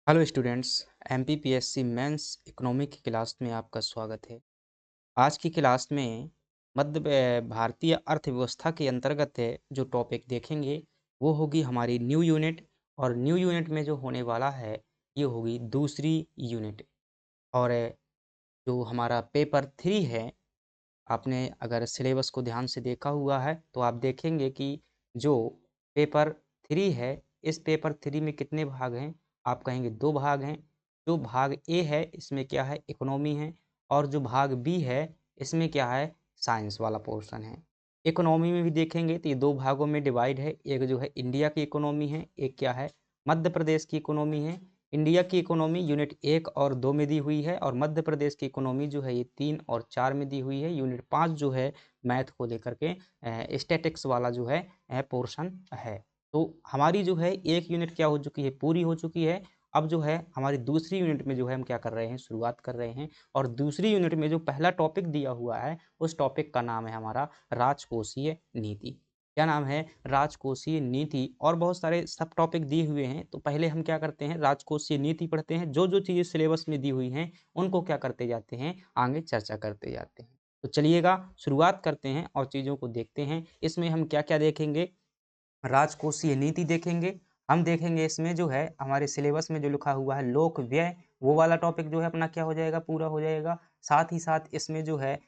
Hello students. MPPSC mains economy की class में आपका स्वागत है। आज की क्लास में भारतीय अर्थव्यवस्था के अंतर्गत जो टॉपिक देखेंगे वो होगी हमारी न्यू यूनिट। और न्यू यूनिट में जो होने वाला है ये होगी दूसरी यूनिट। और जो हमारा पेपर 3 है, आपने अगर सिलेबस को ध्यान से देखा हुआ है तो आप देखेंगे कि जो पेपर 3 है, इस पेपर 3 में कितने भाग हैं? आप कहेंगे 2 भाग हैं। जो भाग ए है इसमें क्या है? इकोनॉमी है। और जो भाग बी है इसमें क्या है? साइंस वाला पोर्शन है। इकोनॉमी में भी देखेंगे तो ये 2 भागों में डिवाइड है। एक जो है इंडिया की इकोनॉमी है, एक क्या है? मध्य प्रदेश की इकोनॉमी है। इंडिया की इकोनॉमी यूनिट 1 और 2 में दी हुई है और मध्य प्रदेश की इकोनॉमी जो है ये 3 और 4 में दी हुई है। यूनिट 5 जो है मैथ को लेकर के स्टैटिक्स वाला जो है पोर्शन है। तो हमारी जो है एक यूनिट क्या हो चुकी है? पूरी हो चुकी है। अब जो है हमारी दूसरी यूनिट में जो है हम क्या कर रहे हैं? शुरुआत कर रहे हैं। और दूसरी यूनिट में जो पहला टॉपिक दिया हुआ है उस टॉपिक का नाम है हमारा राजकोषीय नीति। क्या नाम है? राजकोषीय नीति। और बहुत सारे सब टॉपिक दिए हुए हैं, तो पहले हम क्या करते हैं? राजकोषीय नीति पढ़ते हैं। जो जो चीज़ें सिलेबस में दी हुई हैं उनको क्या करते जाते हैं? आगे चर्चा करते जाते हैं। तो चलिएगा शुरुआत करते हैं और चीज़ों को देखते हैं। इसमें हम क्या-क्या देखेंगे? राजकोषीय नीति देखेंगे। हम देखेंगे इसमें जो है हमारे सिलेबस में जो लिखा हुआ है लोक व्यय, वो वाला टॉपिक जो है अपना क्या हो जाएगा? पूरा हो जाएगा। साथ ही साथ इसमें जो है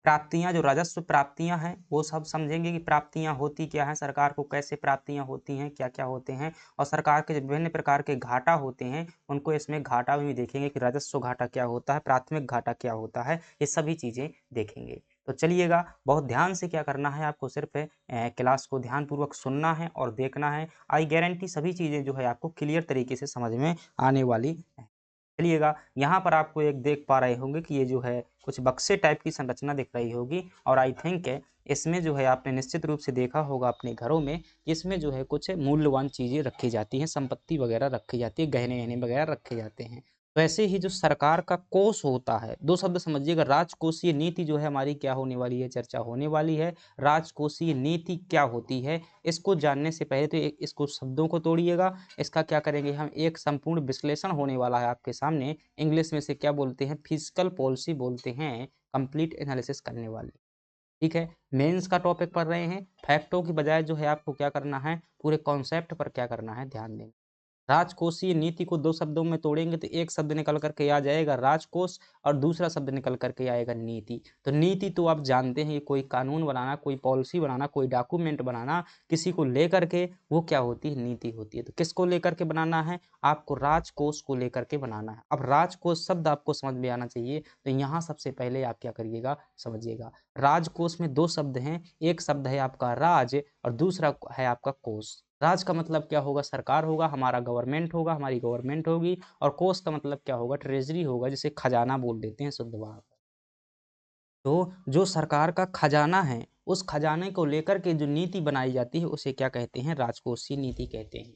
प्राप्तियाँ, जो राजस्व प्राप्तियाँ हैं वो सब समझेंगे कि प्राप्तियाँ होती क्या हैं, सरकार को कैसे प्राप्तियाँ होती हैं, क्या-क्या होते हैं। और सरकार के जो विभिन्न प्रकार के घाटा होते हैं उनको इसमें घाटा भी देखेंगे कि राजस्व घाटा क्या होता है, प्राथमिक घाटा क्या होता है, ये सभी चीज़ें देखेंगे। तो चलिएगा बहुत ध्यान से क्या करना है आपको? सिर्फ क्लास को ध्यानपूर्वक सुनना है और देखना है। आई गारंटी सभी चीज़ें जो है आपको क्लियर तरीके से समझ में आने वाली हैं। चलिएगा यहाँ पर आपको एक देख पा रहे होंगे कि ये जो है कुछ बक्से टाइप की संरचना दिख रही होगी। और आई थिंक इसमें जो है आपने निश्चित रूप से देखा होगा अपने घरों में, इसमें जो है कुछ मूल्यवान चीज़ें रखी जाती हैं, संपत्ति वगैरह रखी जाती है, गहने-वहने वगैरह रखे जाते हैं। वैसे ही जो सरकार का कोष होता है, 2 शब्द समझिएगा। राजकोषीय नीति जो है हमारी क्या होने वाली है? चर्चा होने वाली है। राजकोषीय नीति क्या होती है? इसको जानने से पहले तो इसको शब्दों को तोड़िएगा। इसका क्या करेंगे हम? एक संपूर्ण विश्लेषण होने वाला है आपके सामने। इंग्लिश में से क्या बोलते हैं? फिजिकल पॉलिसी बोलते हैं, कंप्लीट एनालिसिस करने वाले। ठीक है? मेंस का टॉपिक पढ़ रहे हैं। फैक्टों की बजाय जो है आपको क्या करना है? पूरे कॉन्सेप्ट पर क्या करना है? ध्यान देना। राजकोषीय नीति को 2 शब्दों में तोड़ेंगे तो एक शब्द निकल कर के आ जाएगा राजकोष और दूसरा शब्द निकल कर के आएगा नीति। तो नीति तो आप जानते हैं, ये कोई कानून बनाना, कोई पॉलिसी बनाना, कोई डॉक्यूमेंट बनाना, किसी को लेकर के वो क्या होती है? नीति होती है। तो किसको लेकर के बनाना है? आपको राजकोष को लेकर के बनाना है। अब राजकोष शब्द आपको समझ में आना चाहिए, तो यहाँ सबसे पहले आप क्या करिएगा? समझिएगा। राजकोष में 2 शब्द हैं, एक शब्द है आपका राज और दूसरा है आपका कोष। राज का मतलब क्या होगा? सरकार होगा, हमारा गवर्नमेंट होगा, हमारी गवर्नमेंट होगी। और कोष का मतलब क्या होगा? ट्रेजरी होगा, जिसे खजाना बोल देते हैं शुद्ध भाषा। तो जो सरकार का खजाना है, उस खजाने को लेकर के जो नीति बनाई जाती है उसे क्या कहते हैं? राजकोषीय नीति कहते हैं।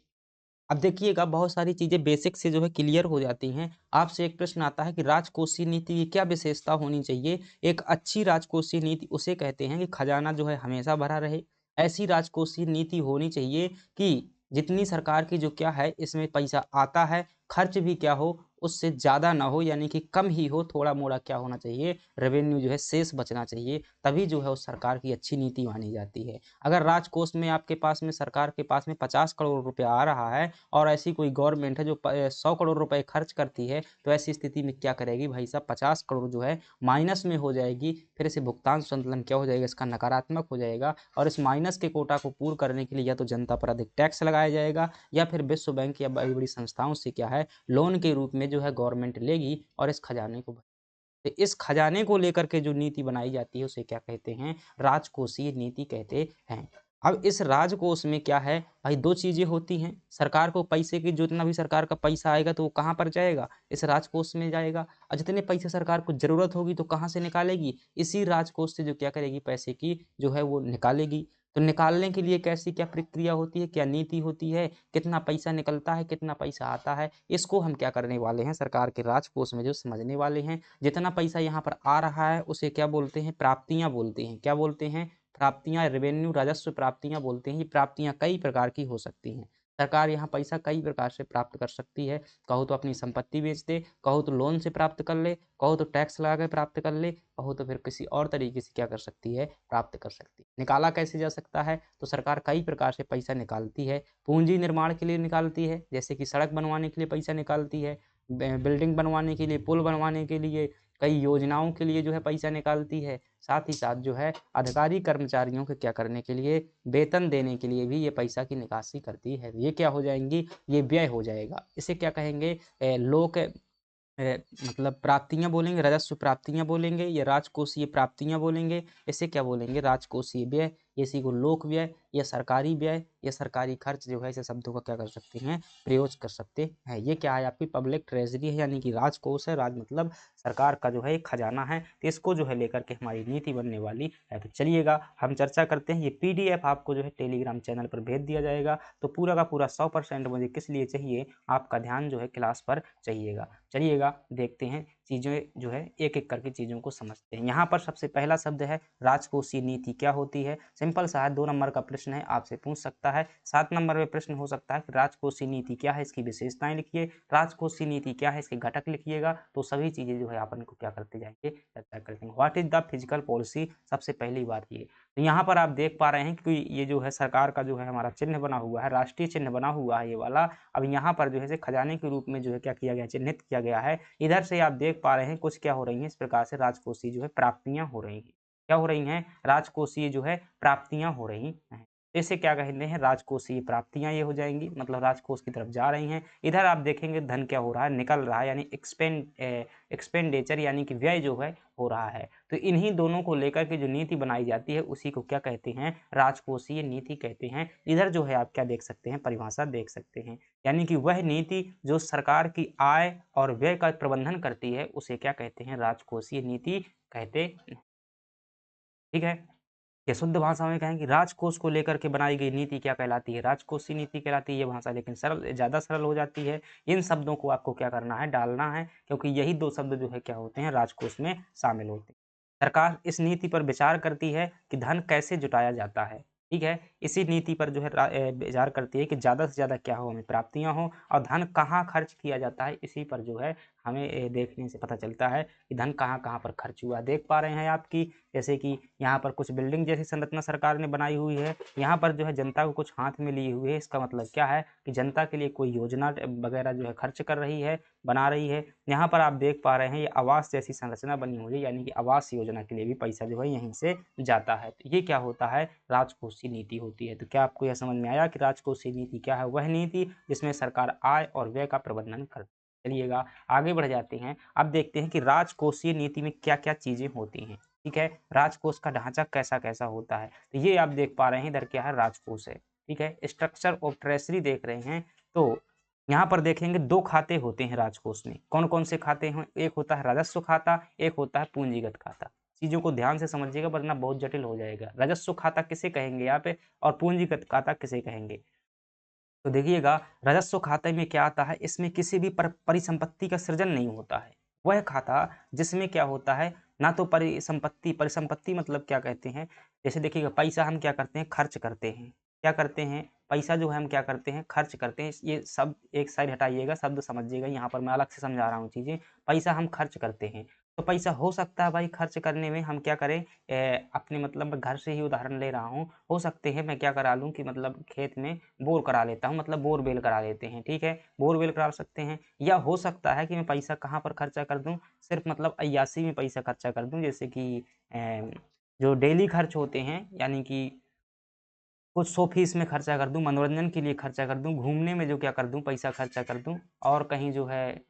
अब देखिएगा बहुत सारी चीज़ें बेसिक से जो है क्लियर हो जाती हैं। आपसे एक प्रश्न आता है कि राजकोषीय नीति की क्या विशेषता होनी चाहिए? एक अच्छी राजकोषीय नीति उसे कहते हैं कि खजाना जो है हमेशा भरा रहे। ऐसी राजकोषीय नीति होनी चाहिए कि जितनी सरकार की जो क्या है इसमें पैसा आता है, खर्च भी क्या हो? उससे ज़्यादा ना हो, यानी कि कम ही हो, थोड़ा-मोड़ा क्या होना चाहिए? रेवेन्यू जो है शेष बचना चाहिए, तभी जो है उस सरकार की अच्छी नीति मानी जाती है। अगर राजकोष में आपके पास में, सरकार के पास में 50 करोड़ रुपया आ रहा है और ऐसी कोई गवर्नमेंट है जो 100 करोड़ रुपए खर्च करती है, तो ऐसी स्थिति में क्या करेगी भाई साहब? 50 करोड़ जो है माइनस में हो जाएगी। फिर इसे भुगतान संतुलन क्या हो जाएगा? इसका नकारात्मक हो जाएगा। और इस माइनस के कोटा को पूर्ण करने के लिए या तो जनता पर अधिक टैक्स लगाया जाएगा या फिर विश्व बैंक या बड़ी-बड़ी संस्थाओं से क्या है? लोन के रूप में जो है गवर्नमेंट लेगी और इस खजाने को तो इस खजाने को लेकर के जो नीति बनाई जाती है उसे क्या कहते हैं? राजकोषीय नीति कहते हैं। अब इस राजकोष में क्या है भाई? 2 चीज़ें होती हैं। सरकार को पैसे की, जितना भी सरकार का पैसा आएगा तो वो कहाँ पर जाएगा? इस राजकोष में जाएगा। और जितने पैसे सरकार को ज़रूरत होगी तो कहाँ से निकालेगी? इसी राजकोष से जो क्या करेगी? पैसे की जो है वो निकालेगी। तो निकालने के लिए कैसी क्या प्रक्रिया होती है? क्या नीति होती है? कितना पैसा निकलता है? कितना पैसा आता है? इसको हम क्या करने वाले हैं? सरकार के राजकोष में जो समझने वाले हैं। जितना पैसा यहाँ पर आ रहा है उसे क्या बोलते हैं? प्राप्तियाँ बोलते हैं। क्या बोलते हैं? प्राप्तियाँ, रेवेन्यू, राजस्व प्राप्तियाँ बोलते हैं। ये प्राप्तियाँ कई प्रकार की हो सकती हैं। सरकार यहाँ पैसा कई प्रकार से प्राप्त कर सकती है। कहो तो अपनी संपत्ति बेच दे, कहो तो लोन से प्राप्त कर ले, कहो तो टैक्स लगा के प्राप्त कर ले, कहो तो फिर किसी और तरीके से क्या कर सकती है, प्राप्त कर सकती है। निकाला कैसे जा सकता है? तो सरकार कई प्रकार से पैसा निकालती है। पूंजी निर्माण के लिए निकालती है, जैसे कि सड़क बनवाने के लिए पैसा निकालती है, बिल्डिंग बनवाने के लिए, पुल बनवाने के लिए, कई योजनाओं के लिए जो है पैसा निकालती है। साथ ही साथ जो है अधिकारी कर्मचारियों के क्या करने के लिए, वेतन देने के लिए भी ये पैसा की निकासी करती है। ये क्या हो जाएंगी, ये व्यय हो जाएगा। इसे क्या कहेंगे, लोक मतलब प्राप्तियाँ बोलेंगे, राजस्व प्राप्तियाँ बोलेंगे या राजकोषीय प्राप्तियाँ बोलेंगे। इसे क्या बोलेंगे, राजकोषीय व्यय, इसी को लोक व्यय या सरकारी व्यय या सरकारी खर्च जो है, ऐसे शब्दों का क्या कर सकते हैं, प्रयोग कर सकते हैं। ये क्या है, आपकी पब्लिक ट्रेजरी है, यानी कि राजकोष है। राज मतलब सरकार का जो है एक खजाना है, तो इसको जो है लेकर के हमारी नीति बनने वाली है। तो चलिएगा हम चर्चा करते हैं। ये PDF आपको जो है टेलीग्राम चैनल पर भेज दिया जाएगा। तो पूरा का पूरा 100% मुझे किस लिए चाहिए, आपका ध्यान जो है क्लास पर चाहिएगा। चलिएगा देखते हैं, चीज़ें जो है एक एक करके चीज़ों को समझते हैं। यहाँ पर सबसे पहला शब्द है राजकोषीय नीति क्या होती है। सिंपल सा है, 2 नंबर का प्रश्न है, आपसे पूछ सकता है। 7 नंबर में प्रश्न हो सकता है कि राजकोषीय नीति क्या है, इसकी विशेषताएं लिखिए। राजकोषीय नीति क्या है, इसके घटक लिखिएगा। तो सभी चीज़ें जो है अपन को क्या करते जाएंगे, चर्चा करते हैं। What is the physical policy, सबसे पहली बात ये। तो यहाँ पर आप देख पा रहे हैं कि ये जो है सरकार का जो है हमारा चिन्ह बना हुआ है, राष्ट्रीय चिन्ह बना हुआ है ये वाला। अब यहाँ पर जो है खजाने के रूप में जो है क्या किया गया, चिन्हित किया गया है। इधर से आप देख पा रहे हैं कुछ क्या हो रही है, इस प्रकार से राजकोषीय जो है प्राप्तियां हो रही हैं। क्या हो रही हैं, राजकोषीय जो है प्राप्तियां हो रही हैं। इसे क्या कहते हैं, राजकोषीय प्राप्तियां ये हो जाएंगी, मतलब राजकोष की तरफ जा रही हैं। इधर आप देखेंगे धन क्या हो रहा है, निकल रहा है, यानी एक्सपेंडिचर यानी कि व्यय जो है हो रहा है। तो इन्हीं दोनों को लेकर के जो नीति बनाई जाती है उसी को क्या कहते हैं, राजकोषीय नीति कहते हैं। इधर जो है आप क्या देख सकते हैं, परिभाषा देख सकते हैं, यानी कि वह नीति जो सरकार की आय और व्यय का प्रबंधन करती है उसे क्या कहते हैं, राजकोषीय नीति कहते हैं। ठीक है, ये शुद्ध भाषा में कहें कि राजकोष को लेकर के बनाई गई नीति क्या कहलाती है, राजकोषीय नीति कहलाती है। ये भाषा लेकिन सरल, ज़्यादा सरल हो जाती है। इन शब्दों को आपको क्या करना है, डालना है, क्योंकि यही 2 शब्द जो है क्या होते हैं, राजकोष में शामिल होते हैं। सरकार इस नीति पर विचार करती है कि धन कैसे जुटाया जाता है। ठीक है, इसी नीति पर जो है विचार करती है कि ज़्यादा से ज़्यादा क्या हो, हमें प्राप्तियाँ हों, और धन कहाँ खर्च किया जाता है, इसी पर जो है हमें देखने से पता चलता है कि धन कहाँ-कहाँ पर खर्च हुआ। देख पा रहे हैं आपकी, जैसे कि यहाँ पर कुछ बिल्डिंग जैसी संरचना सरकार ने बनाई हुई है। यहाँ पर जो है जनता को कुछ हाथ में लिए हुए है। इसका मतलब क्या है कि जनता के लिए कोई योजना वगैरह जो है खर्च कर रही है, बना रही है। यहाँ पर आप देख पा रहे हैं ये आवास जैसी संरचना बनी हुई है, यानी कि आवास योजना के लिए भी पैसा जो है यहीं से जाता है। तो ये क्या होता है, राजकोषीय नीति होती है। तो क्या आपको यह समझ में आया कि राजकोषीय नीति क्या है, वह नीति जिसमें सरकार आय और व्यय का प्रबंधन करती है। चलिएगा आगे बढ़ जाते हैं। अब देखते हैं कि राजकोषीय नीति में क्या-क्या चीज़ें होती हैं। ठीक है, राजकोष का ढांचा कैसा-कैसा होता है। तो ये आप देख पा रहे हैं, इधर क्या है, राजकोष है। ठीक है, स्ट्रक्चर ऑफ ट्रेज़री देख रहे हैं। तो यहाँ पर देखेंगे 2 खाते होते हैं राजकोष में। कौन-कौन से खाते हैं? एक होता है राजस्व खाता, एक होता है पूंजीगत खाता। चीज़ों को ध्यान से समझिएगा वरना बहुत जटिल हो जाएगा। राजस्व खाता किसे कहेंगे यहाँ पे, और पूंजीगत खाता किसे कहेंगे? तो देखिएगा, राजस्व खाते में क्या आता है, इसमें किसी भी परिसंपत्ति का सृजन नहीं होता है। वह खाता जिसमें क्या होता है, ना तो परिसंपत्ति मतलब क्या कहते हैं, जैसे देखिएगा पैसा हम क्या करते हैं, खर्च करते हैं। क्या करते हैं, पैसा जो है हम क्या करते हैं, खर्च करते हैं। ये सब एक साइड हटाइएगा, शब्द समझिएगा, यहाँ पर मैं अलग से समझा रहा हूँ चीज़ें। पैसा हम खर्च करते हैं, तो पैसा हो सकता है भाई खर्च करने में हम क्या करें, अपने मतलब मैं घर से ही उदाहरण ले रहा हूँ। हो सकते हैं मैं क्या करा लूँ कि मतलब खेत में बोर करा लेता हूँ, मतलब बोरवेल करा लेते हैं, ठीक है? बोरवेल करा सकते हैं, या हो सकता है कि मैं पैसा कहाँ पर खर्चा कर दूँ, सिर्फ़ मतलब अय्याशी में पैसा खर्चा कर दूँ, जैसे कि जो डेली खर्च होते हैं, यानी कि कुछ शो पीस में खर्चा कर दूँ, मनोरंजन के लिए खर्चा कर दूँ, घूमने में जो क्या कर दूँ, पैसा खर्चा कर दूँ, और कहीं जो है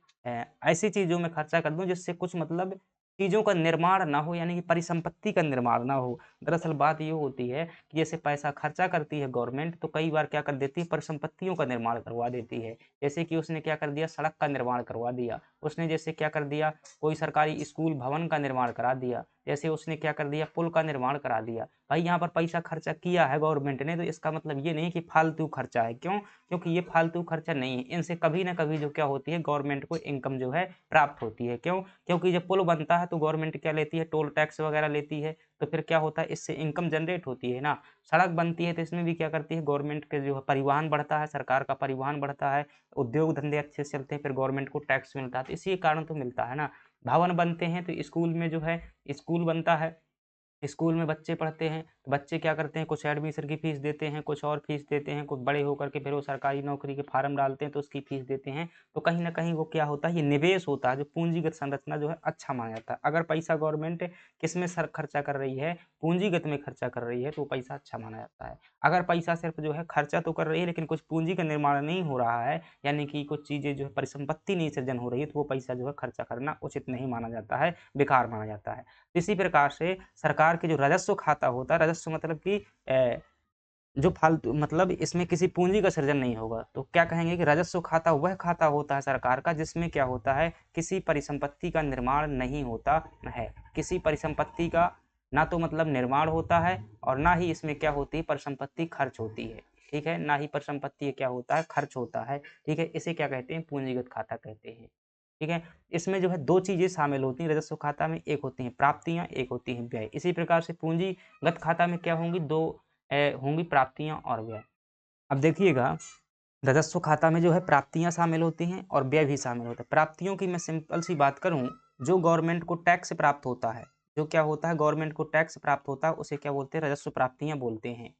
ऐसी चीज़ों में खर्चा कर दूँ जिससे कुछ मतलब चीज़ों का निर्माण ना हो, यानी कि परिसंपत्ति का निर्माण ना हो। दरअसल बात ये होती है कि जैसे पैसा खर्चा करती है गवर्नमेंट, तो कई बार क्या कर देती है, परिसंपत्तियों का निर्माण करवा देती है। जैसे कि उसने क्या कर दिया, सड़क का निर्माण करवा दिया। उसने जैसे क्या कर दिया, कोई सरकारी स्कूल भवन का निर्माण करा दिया। जैसे उसने क्या कर दिया, पुल का निर्माण करा दिया। भाई यहाँ पर पैसा खर्चा किया है गवर्नमेंट ने, तो इसका मतलब ये नहीं कि फालतू खर्चा है। क्यों? क्योंकि ये फालतू खर्चा नहीं है, इनसे कभी ना कभी जो क्या होती है, गवर्नमेंट को इनकम जो है प्राप्त होती है। क्यों? क्योंकि जब पुल बनता है तो गवर्नमेंट क्या लेती है, टोल टैक्स वगैरह लेती है, तो फिर क्या होता है, इससे इनकम जनरेट होती है ना। सड़क बनती है तो इसमें भी क्या करती है गवर्नमेंट के, जो है परिवहन बढ़ता है, सरकार का परिवहन बढ़ता है, उद्योग धंधे अच्छे से चलते हैं, फिर गवर्नमेंट को टैक्स मिलता है, तो इसी कारण तो मिलता है ना। भवन बनते हैं तो स्कूल में जो है, स्कूल बनता है, स्कूल में बच्चे पढ़ते हैं, तो बच्चे क्या करते हैं, कुछ एडमिशन की फीस देते हैं, कुछ और फीस देते हैं, कुछ बड़े होकर के फिर वो सरकारी नौकरी के फार्म डालते हैं तो उसकी फीस देते हैं। तो कहीं न कहीं वो क्या होता है, ये निवेश होता है, जो पूंजीगत संरचना जो है अच्छा माना जाता है। अगर पैसा गवर्नमेंट किसमें सर खर्चा कर रही है, पूंजीगत में खर्चा कर रही है, तो वो पैसा अच्छा माना जाता है। अगर पैसा सिर्फ जो है खर्चा तो कर रही है, लेकिन कुछ पूंजी का निर्माण नहीं हो रहा है, यानी कि कुछ चीज़ें जो है परिसंपत्ति नहीं सृजन हो रही है, तो वो पैसा जो है खर्चा करना उचित नहीं माना जाता है, बेकार माना जाता है। इसी प्रकार से सरकार के जो राजस्व खाता होता है, राजस्व मतलब कि जो फालतू, मतलब इसमें किसी पूंजी का सृजन नहीं होगा, तो क्या कहेंगे कि राजस्व खाता वह खाता होता है सरकार का जिसमें क्या होता है, किसी परिसंपत्ति का निर्माण नहीं होता है। किसी परिसंपत्ति का ना तो मतलब निर्माण होता है, और ना ही इसमें क्या होती है, परिसंपत्ति खर्च होती है। ठीक है, ना ही परिसंपत्ति क्या होता है, खर्च होता है। ठीक है, इसे क्या कहते हैं, पूंजीगत खाता कहते हैं। ठीक है, इसमें जो है दो चीजें शामिल होती हैं राजस्व खाता में, एक होती हैं प्राप्तियां, एक होती हैं व्यय। इसी प्रकार से पूंजीगत खाता में क्या होंगी, दो होंगी, प्राप्तियां और व्यय। अब देखिएगा, राजस्व खाता में जो है प्राप्तियां शामिल होती हैं और व्यय भी शामिल होता है। प्राप्तियों की मैं सिंपल सी बात करूं, जो गवर्नमेंट को टैक्स प्राप्त होता है, जो क्या होता है, गवर्नमेंट को टैक्स प्राप्त होता है, उसे क्या बोलते हैं, राजस्व प्राप्तियां बोलते हैं।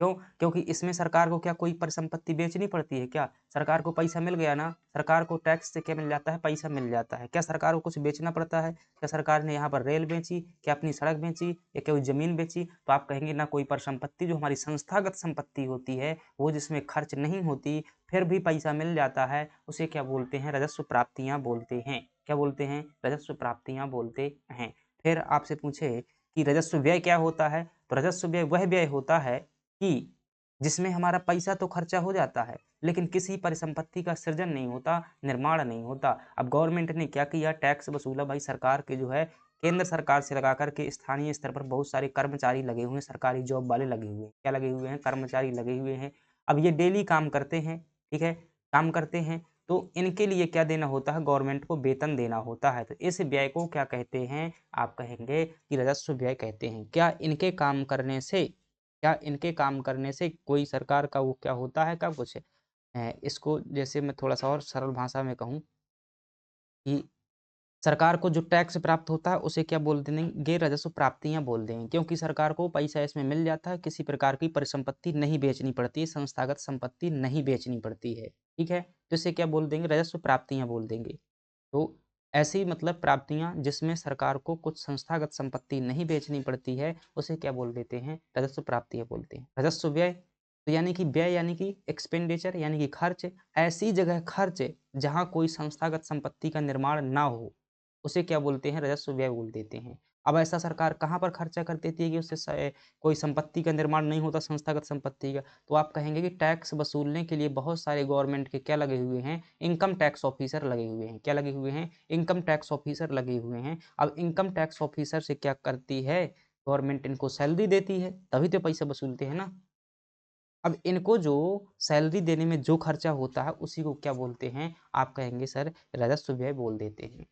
क्यों? क्योंकि इसमें सरकार को क्या कोई परिसंपत्ति बेचनी पड़ती है क्या? सरकार को पैसा मिल गया ना, सरकार को टैक्स से क्या मिल जाता है, पैसा मिल जाता है। क्या सरकार को कुछ बेचना पड़ता है? क्या सरकार ने यहाँ पर रेल बेची, क्या अपनी सड़क बेची, या कोई ज़मीन बेची? तो आप कहेंगे ना, कोई परिसंपत्ति जो हमारी संस्थागत संपत्ति होती है, वो जिसमें खर्च नहीं होती, फिर भी पैसा मिल जाता है, उसे क्या बोलते हैं, राजस्व प्राप्तियाँ बोलते हैं। क्या बोलते हैं? राजस्व प्राप्तियाँ बोलते हैं। फिर आपसे पूछे कि राजस्व व्यय क्या होता है? तो राजस्व व्यय वह व्यय होता है कि जिसमें हमारा पैसा तो खर्चा हो जाता है, लेकिन किसी परिसंपत्ति का सृजन नहीं होता, निर्माण नहीं होता। अब गवर्नमेंट ने क्या किया, टैक्स वसूला। भाई सरकार के जो है, केंद्र सरकार से लगा करके स्थानीय स्तर पर बहुत सारे कर्मचारी लगे हुए हैं, सरकारी जॉब वाले लगे हुए हैं। क्या लगे हुए हैं? कर्मचारी लगे हुए हैं। अब ये डेली काम करते हैं, ठीक है, काम करते हैं, तो इनके लिए क्या देना होता है, गवर्नमेंट को वेतन देना होता है। तो इस व्यय को क्या कहते हैं, आप कहेंगे कि राजस्व व्यय कहते हैं। क्या इनके काम करने से कोई सरकार का वो क्या होता है, क्या कुछ इसको जैसे मैं थोड़ा सा और सरल भाषा में कहूँ कि सरकार को जो टैक्स प्राप्त होता है उसे क्या बोल देंगे, राजस्व प्राप्तियां बोल देंगे। क्योंकि सरकार को पैसा इसमें मिल जाता है, किसी प्रकार की परिसंपत्ति नहीं बेचनी पड़ती है, संस्थागत संपत्ति नहीं बेचनी पड़ती है। ठीक है, तो इसे क्या बोल देंगे, राजस्व प्राप्तियां बोल देंगे। तो ऐसी मतलब प्राप्तियां जिसमें सरकार को कुछ संस्थागत संपत्ति नहीं बेचनी पड़ती है, उसे क्या बोल देते हैं, राजस्व प्राप्तियां बोलते हैं। राजस्व व्यय तो यानी कि व्यय, यानी कि एक्सपेंडिचर, यानी कि खर्च। ऐसी जगह खर्च जहां कोई संस्थागत संपत्ति का निर्माण ना हो, उसे क्या बोलते हैं, राजस्व व्यय बोल देते हैं। अब ऐसा सरकार कहाँ पर खर्चा कर देती है कि उससे कोई संपत्ति का निर्माण नहीं होता, संस्थागत संपत्ति का? तो आप कहेंगे कि टैक्स वसूलने के लिए बहुत सारे गवर्नमेंट के क्या लगे हुए हैं, इनकम टैक्स ऑफिसर लगे हुए हैं। क्या लगे हुए हैं? इनकम टैक्स ऑफिसर लगे हुए हैं। अब इनकम टैक्स ऑफिसर से क्या करती है गवर्नमेंट, इनको सैलरी देती है, तभी तो पैसा वसूलते हैं ना। अब इनको जो सैलरी देने में जो खर्चा होता है, उसी को क्या बोलते हैं, आप कहेंगे सर राजस्व व्यय बोल देते हैं।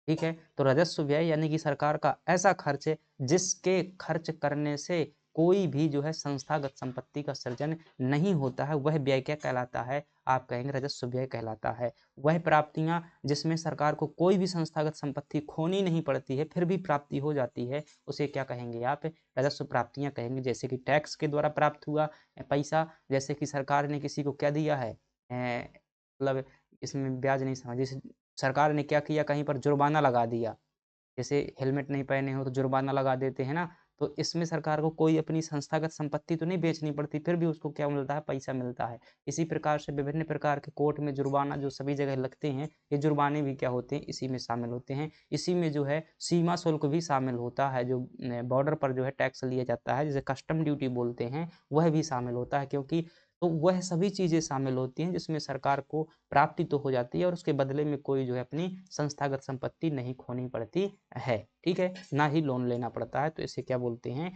ठीक है, तो राजस्व व्यय यानी कि सरकार का ऐसा खर्च जिसके खर्च करने से कोई भी जो है संस्थागत संपत्ति का सृजन नहीं होता है, वह व्यय क्या कहलाता है, आप कहेंगे राजस्व व्यय कहलाता है। वह प्राप्तियां जिसमें सरकार को कोई भी संस्थागत संपत्ति खोनी नहीं पड़ती है, फिर भी प्राप्ति हो जाती है, उसे क्या कहेंगे आप, राजस्व प्राप्तियां कहेंगे। जैसे कि टैक्स के द्वारा प्राप्त हुआ पैसा, जैसे कि सरकार ने किसी को क्या दिया है, मतलब इसमें ब्याज नहीं समझ, जैसे सरकार ने क्या किया, कहीं पर जुर्माना लगा दिया, जैसे हेलमेट नहीं पहने हो तो जुर्माना लगा देते हैं ना। तो इसमें सरकार को कोई अपनी संस्थागत संपत्ति तो नहीं बेचनी पड़ती, फिर भी उसको क्या मिलता है, पैसा मिलता है। इसी प्रकार से विभिन्न प्रकार के कोर्ट में जुर्माना जो सभी जगह लगते हैं, ये जुर्माने भी क्या होते हैं, इसी में शामिल होते हैं। इसी में जो है सीमा शुल्क भी शामिल होता है, जो बॉर्डर पर जो है टैक्स लिया जाता है, जिसे कस्टम ड्यूटी बोलते हैं, वह भी शामिल होता है। क्योंकि तो वह सभी चीज़ें शामिल होती हैं जिसमें सरकार को प्राप्ति तो हो जाती है और उसके बदले में कोई जो है अपनी संस्थागत संपत्ति नहीं खोनी पड़ती है, ठीक है? ना ही लोन लेना पड़ता है, तो इसे क्या बोलते हैं?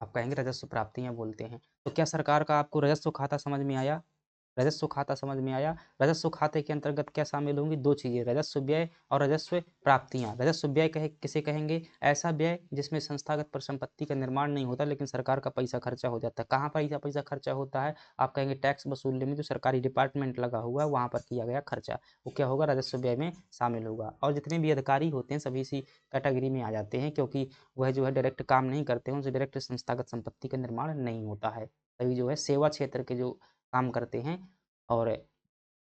आप कहेंगे राजस्व प्राप्तियाँ बोलते हैं। तो क्या सरकार का आपको राजस्व खाता समझ में आया? राजस्व खाता समझ में आया? राजस्व खाते के अंतर्गत क्या शामिल होंगी? 2 चीज़ें, राजस्व व्यय और राजस्व प्राप्तियाँ। राजस्व व्यय किसे कहेंगे? ऐसा व्यय जिसमें संस्थागत परिसंपत्ति का निर्माण नहीं होता लेकिन सरकार का पैसा खर्चा हो जाता है। कहाँ पैसा पैसा खर्चा होता है? आप कहेंगे टैक्स वसूलने में जो सरकारी डिपार्टमेंट लगा हुआ है वहाँ पर किया गया खर्चा। वो क्या होगा? राजस्व व्यय में शामिल होगा। और जितने भी अधिकारी होते हैं सभी इसी कैटेगरी में आ जाते हैं क्योंकि वह जो है डायरेक्ट काम नहीं करते हैं, उनसे डायरेक्ट संस्थागत संपत्ति का निर्माण नहीं होता है। सभी जो है सेवा क्षेत्र के जो काम करते हैं। और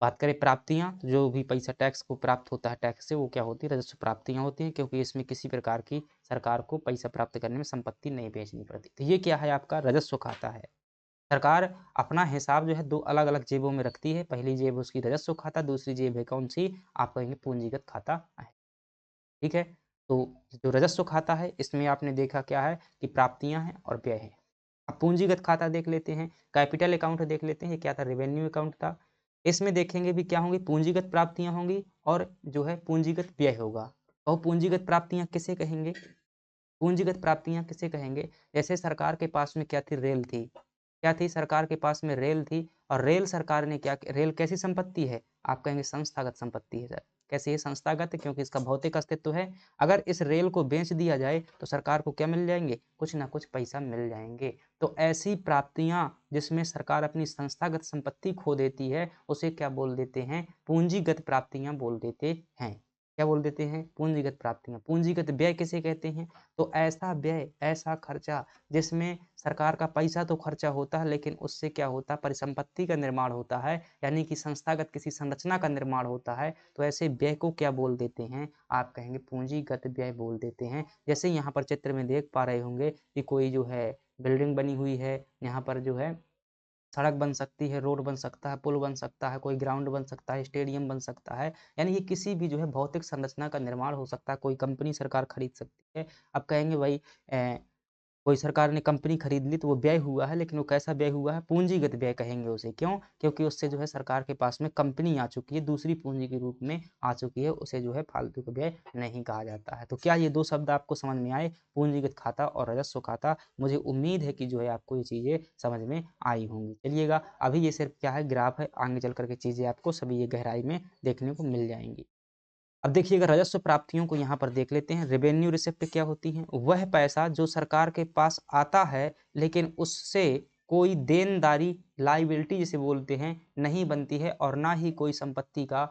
बात करें प्राप्तियाँ, तो जो भी पैसा टैक्स को प्राप्त होता है टैक्स से वो क्या होती है? राजस्व प्राप्तियाँ होती हैं क्योंकि इसमें किसी प्रकार की सरकार को पैसा प्राप्त करने में संपत्ति नहीं बेचनी पड़ती। तो ये क्या है? आपका राजस्व खाता है। सरकार अपना हिसाब जो है 2 अलग-अलग जेबों में रखती है। पहली जेब उसकी राजस्व खाता, दूसरी जेब है कौन-सी? आप कहेंगे पूंजीगत खाता है। ठीक है? तो जो राजस्व खाता है इसमें आपने देखा क्या है कि प्राप्तियाँ हैं और व्यय है। अब पूंजीगत खाता देख लेते हैं, कैपिटल अकाउंट देख लेते हैं, ये क्या था? रेवेन्यू अकाउंट था। इसमें देखेंगे भी क्या होंगी? पूंजीगत प्राप्तियाँ होंगी और जो है पूंजीगत व्यय होगा। और पूंजीगत प्राप्तियाँ किसे कहेंगे? पूंजीगत प्राप्तियाँ किसे कहेंगे? जैसे सरकार के पास में क्या थी? रेल थी। क्या थी? सरकार के पास में रेल थी और रेल सरकार ने क्या रेल कैसी संपत्ति है? आप कहेंगे संस्थागत संपत्ति है सर। कैसी है? संस्थागत है क्योंकि इसका भौतिक अस्तित्व है। अगर इस रेल को बेच दिया जाए तो सरकार को क्या मिल जाएँगे? कुछ ना कुछ पैसा मिल जाएँगे। तो ऐसी प्राप्तियाँ जिसमें सरकार अपनी संस्थागत संपत्ति खो देती है, उसे क्या बोल देते हैं? पूंजीगत प्राप्तियाँ बोल देते हैं। क्या बोल देते हैं? पूंजीगत प्राप्तियाँ। पूंजीगत व्यय किसे कहते हैं? तो ऐसा व्यय, ऐसा खर्चा जिसमें सरकार का पैसा तो खर्चा होता है लेकिन उससे क्या होता है? परिसंपत्ति का निर्माण होता है, यानी कि संस्थागत किसी संरचना का निर्माण होता है। तो ऐसे व्यय को क्या बोल देते हैं? आप कहेंगे पूंजीगत व्यय बोल देते हैं। जैसे यहाँ पर चित्र में देख पा रहे होंगे कि कोई जो है बिल्डिंग बनी हुई है, यहाँ पर जो है सड़क बन सकती है, रोड बन सकता है, पुल बन सकता है, कोई ग्राउंड बन सकता है, स्टेडियम बन सकता है। यानी ये किसी भी जो है भौतिक संरचना का निर्माण हो सकता है, कोई कंपनी सरकार खरीद सकती है। अब कहेंगे भाई कोई सरकार ने कंपनी खरीद ली तो वो व्यय हुआ है, लेकिन वो कैसा व्यय हुआ है? पूंजीगत व्यय कहेंगे उसे। क्यों? क्योंकि उससे जो है सरकार के पास में कंपनी आ चुकी है, दूसरी पूंजी के रूप में आ चुकी है, उसे जो है फालतू का व्यय नहीं कहा जाता है। तो क्या ये 2 शब्द आपको समझ में आए? पूंजीगत खाता और राजस्व खाता। मुझे उम्मीद है कि जो है आपको ये चीज़ें समझ में आई होंगी। चलिएगा, अभी ये सिर्फ क्या है? ग्राफ है, आगे चल कर के चीज़ें आपको सभी ये गहराई में देखने को मिल जाएँगी। अब देखिएगा राजस्व प्राप्तियों को यहाँ पर देख लेते हैं। रेवेन्यू रिसिप्ट क्या होती हैं? वह पैसा जो सरकार के पास आता है लेकिन उससे कोई देनदारी लायबिलिटी जिसे बोलते हैं नहीं बनती है और ना ही कोई संपत्ति का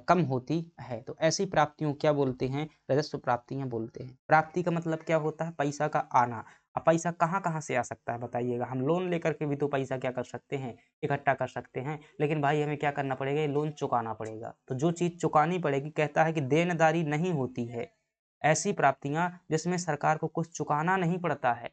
कम होती है। तो ऐसी प्राप्तियों क्या बोलते हैं? राजस्व प्राप्तियाँ बोलते हैं। प्राप्ति का मतलब क्या होता है? पैसा का आना। अब पैसा कहाँ-कहाँ से आ सकता है बताइएगा? हम लोन लेकर के भी तो पैसा क्या कर सकते हैं? इकट्ठा कर सकते हैं। लेकिन भाई हमें क्या करना पड़ेगा? ये लोन चुकाना पड़ेगा। तो जो चीज़ चुकानी पड़ेगी कहता है कि देनदारी नहीं होती है। ऐसी प्राप्तियाँ जिसमें सरकार को कुछ चुकाना नहीं पड़ता है,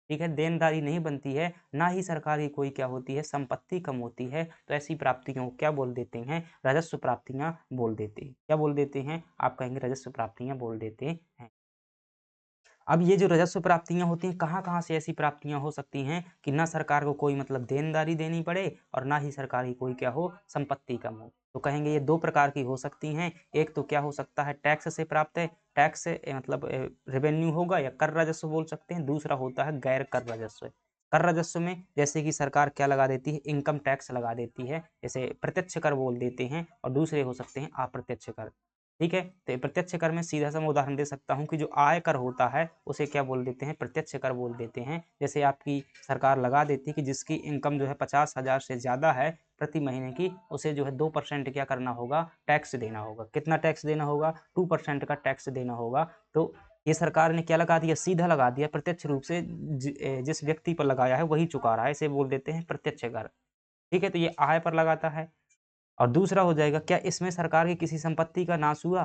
ठीक है? देनदारी नहीं बनती है, ना ही सरकार की कोई क्या होती है? संपत्ति कम होती है। तो ऐसी प्राप्तियों को क्या बोल देते हैं? राजस्व प्राप्तियाँ बोल देते हैं। क्या बोल देते हैं? आप कहेंगे राजस्व प्राप्तियाँ बोल देते हैं। अब ये जो राजस्व प्राप्तियाँ होती हैं, कहाँ-कहाँ से ऐसी प्राप्तियाँ हो सकती हैं कि ना सरकार को कोई मतलब देनदारी देनी पड़े और ना ही सरकार की कोई क्या हो? संपत्ति कम हो। तो कहेंगे ये 2 प्रकार की हो सकती हैं। एक तो क्या हो सकता है? टैक्स से प्राप्त है, टैक्स से मतलब रेवेन्यू होगा या कर राजस्व बोल सकते हैं। दूसरा होता है गैर कर राजस्व। कर राजस्व में जैसे कि सरकार क्या लगा देती है? इनकम टैक्स लगा देती है, जैसे प्रत्यक्ष कर बोल देते हैं और दूसरे हो सकते हैं अप्रत्यक्ष कर। ठीक है? तो ये प्रत्यक्ष कर में सीधा-सा मैं उदाहरण दे सकता हूँ कि जो आय कर होता है, उसे क्या बोल देते हैं? प्रत्यक्ष कर बोल देते हैं। जैसे आपकी सरकार लगा देती है कि जिसकी इनकम जो है 50,000 से ज़्यादा है प्रति महीने की, उसे जो है 2% क्या करना होगा? टैक्स देना होगा। कितना टैक्स देना होगा? 2% का टैक्स देना होगा। तो ये सरकार ने क्या लगा दिया? सीधा लगा दिया प्रत्यक्ष रूप से जिस व्यक्ति पर लगाया है वही चुका रहा है। इसे बोल देते हैं प्रत्यक्ष कर। ठीक है? तो ये आय पर लगाता है। और दूसरा हो जाएगा क्या इसमें सरकार की किसी संपत्ति का नाश हुआ?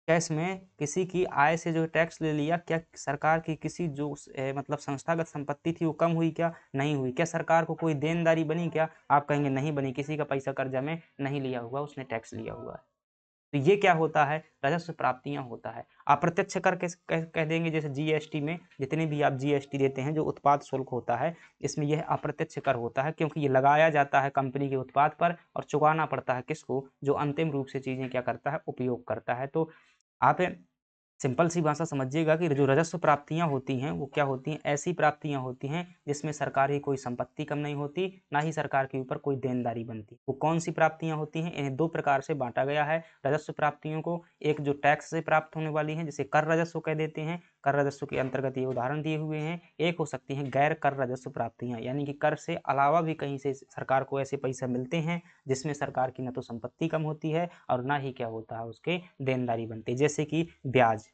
क्या इसमें किसी की आय से जो टैक्स ले लिया, क्या सरकार की किसी जो मतलब संस्थागत संपत्ति थी वो कम हुई क्या? नहीं हुई। क्या सरकार को कोई देनदारी बनी क्या? आप कहेंगे नहीं बनी, किसी का पैसा कर्जा में नहीं लिया हुआ, उसने टैक्स लिया हुआ है। तो ये क्या होता है, राजस्व प्राप्तियाँ होता है। अप्रत्यक्ष कर कह देंगे, जैसे जीएसटी में जितने भी आप जीएसटी देते हैं, जो उत्पाद शुल्क होता है, इसमें यह अप्रत्यक्ष कर होता है, क्योंकि ये लगाया जाता है कंपनी के उत्पाद पर और चुकाना पड़ता है किसको, जो अंतिम रूप से चीज़ें क्या करता है, उपयोग करता है। तो आप सिंपल सी भाषा समझिएगा कि जो राजस्व प्राप्तियाँ होती हैं, वो क्या होती हैं, ऐसी प्राप्तियाँ होती हैं जिसमें सरकार की कोई संपत्ति कम नहीं होती, ना ही सरकार के ऊपर कोई देनदारी बनती। वो कौन-सी प्राप्तियाँ होती हैं? इन्हें 2 प्रकार से बाँटा गया है राजस्व प्राप्तियों को। एक जो टैक्स से प्राप्त होने वाली हैं, जिसे कर राजस्व कह देते हैं, कर राजस्व के अंतर्गत ये उदाहरण दिए हुए हैं। एक हो सकती हैं गैर कर राजस्व प्राप्तियाँ, यानी कि कर से अलावा भी कहीं से सरकार को ऐसे पैसे मिलते हैं, जिसमें सरकार की ना तो संपत्ति कम होती है और ना ही क्या होता है, उसके देनदारी बनती है। जैसे कि ब्याज,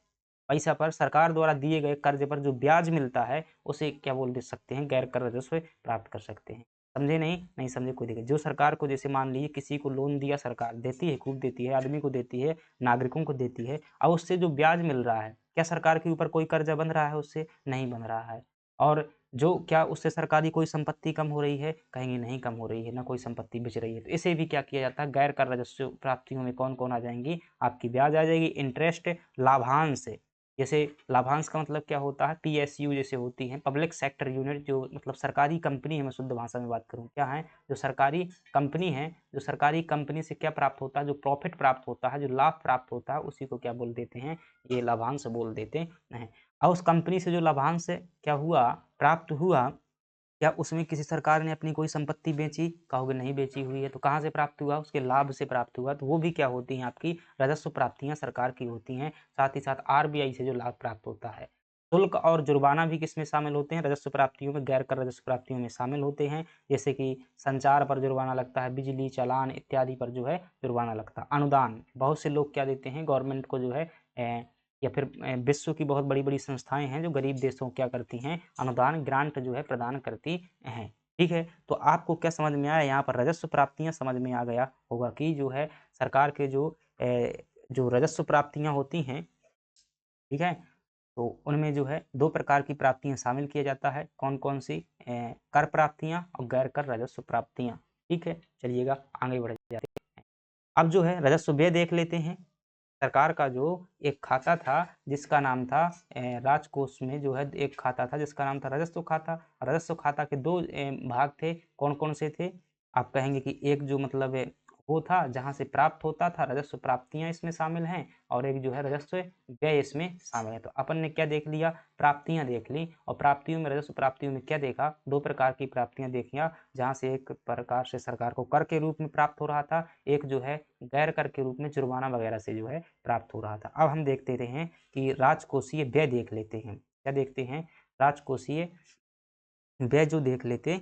पैसा पर सरकार द्वारा दिए गए कर्ज पर जो ब्याज मिलता है, उसे क्या बोल दे सकते हैं, गैर कर राजस्व प्राप्त कर सकते हैं। समझे नहीं? नहीं समझे कोई दिक्कत। जो सरकार को, जैसे मान लीजिए किसी को लोन दिया, सरकार देती है, खूब देती है, आदमी को देती है, नागरिकों को देती है, और उससे जो ब्याज मिल रहा है, क्या सरकार के ऊपर कोई कर्जा बन रहा है उससे? नहीं बन रहा है। और जो क्या उससे सरकारी कोई संपत्ति कम हो रही है? कहेंगे नहीं कम हो रही है, ना कोई संपत्ति बच रही है। तो इसे भी क्या किया जाता है, गैर कर राजस्व प्राप्तियों में कौन-कौन आ जाएँगी? आपकी ब्याज आ जाएगी, इंटरेस्ट, लाभांश। जैसे लाभांश का मतलब क्या होता है, पीएसयू जैसे होती हैं, पब्लिक सेक्टर यूनिट, जो मतलब सरकारी कंपनी है, मैं शुद्ध भाषा में बात करूँ, क्या है, जो सरकारी कंपनी है, जो सरकारी कंपनी से क्या प्राप्त होता है, जो प्रॉफिट प्राप्त होता है, जो लाभ प्राप्त होता है, उसी को क्या बोल देते हैं, ये लाभांश बोल देते हैं। और उस कंपनी से जो लाभांश क्या हुआ, प्राप्त हुआ, क्या उसमें किसी सरकार ने अपनी कोई संपत्ति बेची? कहोगे नहीं बेची हुई है, तो कहाँ से प्राप्त हुआ? उसके लाभ से प्राप्त हुआ, तो वो भी क्या होती हैं, आपकी राजस्व प्राप्तियाँ सरकार की होती हैं। साथ ही साथ आरबीआई से जो लाभ प्राप्त होता है। शुल्क और जुर्माना भी किसमें शामिल होते हैं? राजस्व प्राप्तियों में, गैर कर राजस्व प्राप्तियों में शामिल होते हैं। जैसे कि संचार पर जुर्माना लगता है, बिजली, चालान इत्यादि पर जो है जुर्माना लगता है। अनुदान, बहुत से लोग क्या देते हैं, गवर्नमेंट को जो है या फिर विश्व की बहुत बड़ी-बड़ी संस्थाएँ हैं जो गरीब देशों को क्या करती हैं, अनुदान, ग्रांट जो है प्रदान करती हैं। ठीक है? तो आपको क्या समझ में आया, यहाँ पर राजस्व प्राप्तियाँ समझ में आ गया होगा कि जो है सरकार के जो राजस्व प्राप्तियाँ होती हैं, ठीक है? तो उनमें जो है 2 प्रकार की प्राप्तियाँ शामिल किया जाता है। कौन-कौन सी? कर प्राप्तियाँ और गैर कर राजस्व प्राप्तियाँ। ठीक है? चलिएगा आगे बढ़ जाते हैं। अब जो है राजस्व व्यय देख लेते हैं। सरकार का जो एक खाता था, जिसका नाम था राजकोष में जो है एक खाता था जिसका नाम था राजस्व खाता। राजस्व खाता के 2 भाग थे, कौन-कौन से थे? आप कहेंगे कि एक जो मतलब वो था जहाँ से प्राप्त होता था, राजस्व प्राप्तियाँ इसमें शामिल हैं, और एक जो है राजस्व व्यय इसमें शामिल है। तो अपन ने क्या देख लिया? प्राप्तियाँ देख ली, और प्राप्तियों में, राजस्व प्राप्तियों में क्या देखा? 2 प्रकार की प्राप्तियाँ देखियाँ, जहाँ से एक प्रकार से सरकार को कर के रूप में प्राप्त हो रहा था, एक जो है गैर कर के रूप में जुर्माना वगैरह से जो है प्राप्त हो रहा था। अब हम देखते रहे हैं कि राजकोषीय व्यय देख लेते हैं। क्या देखते हैं? राजकोषीय व्यय जो देख लेते,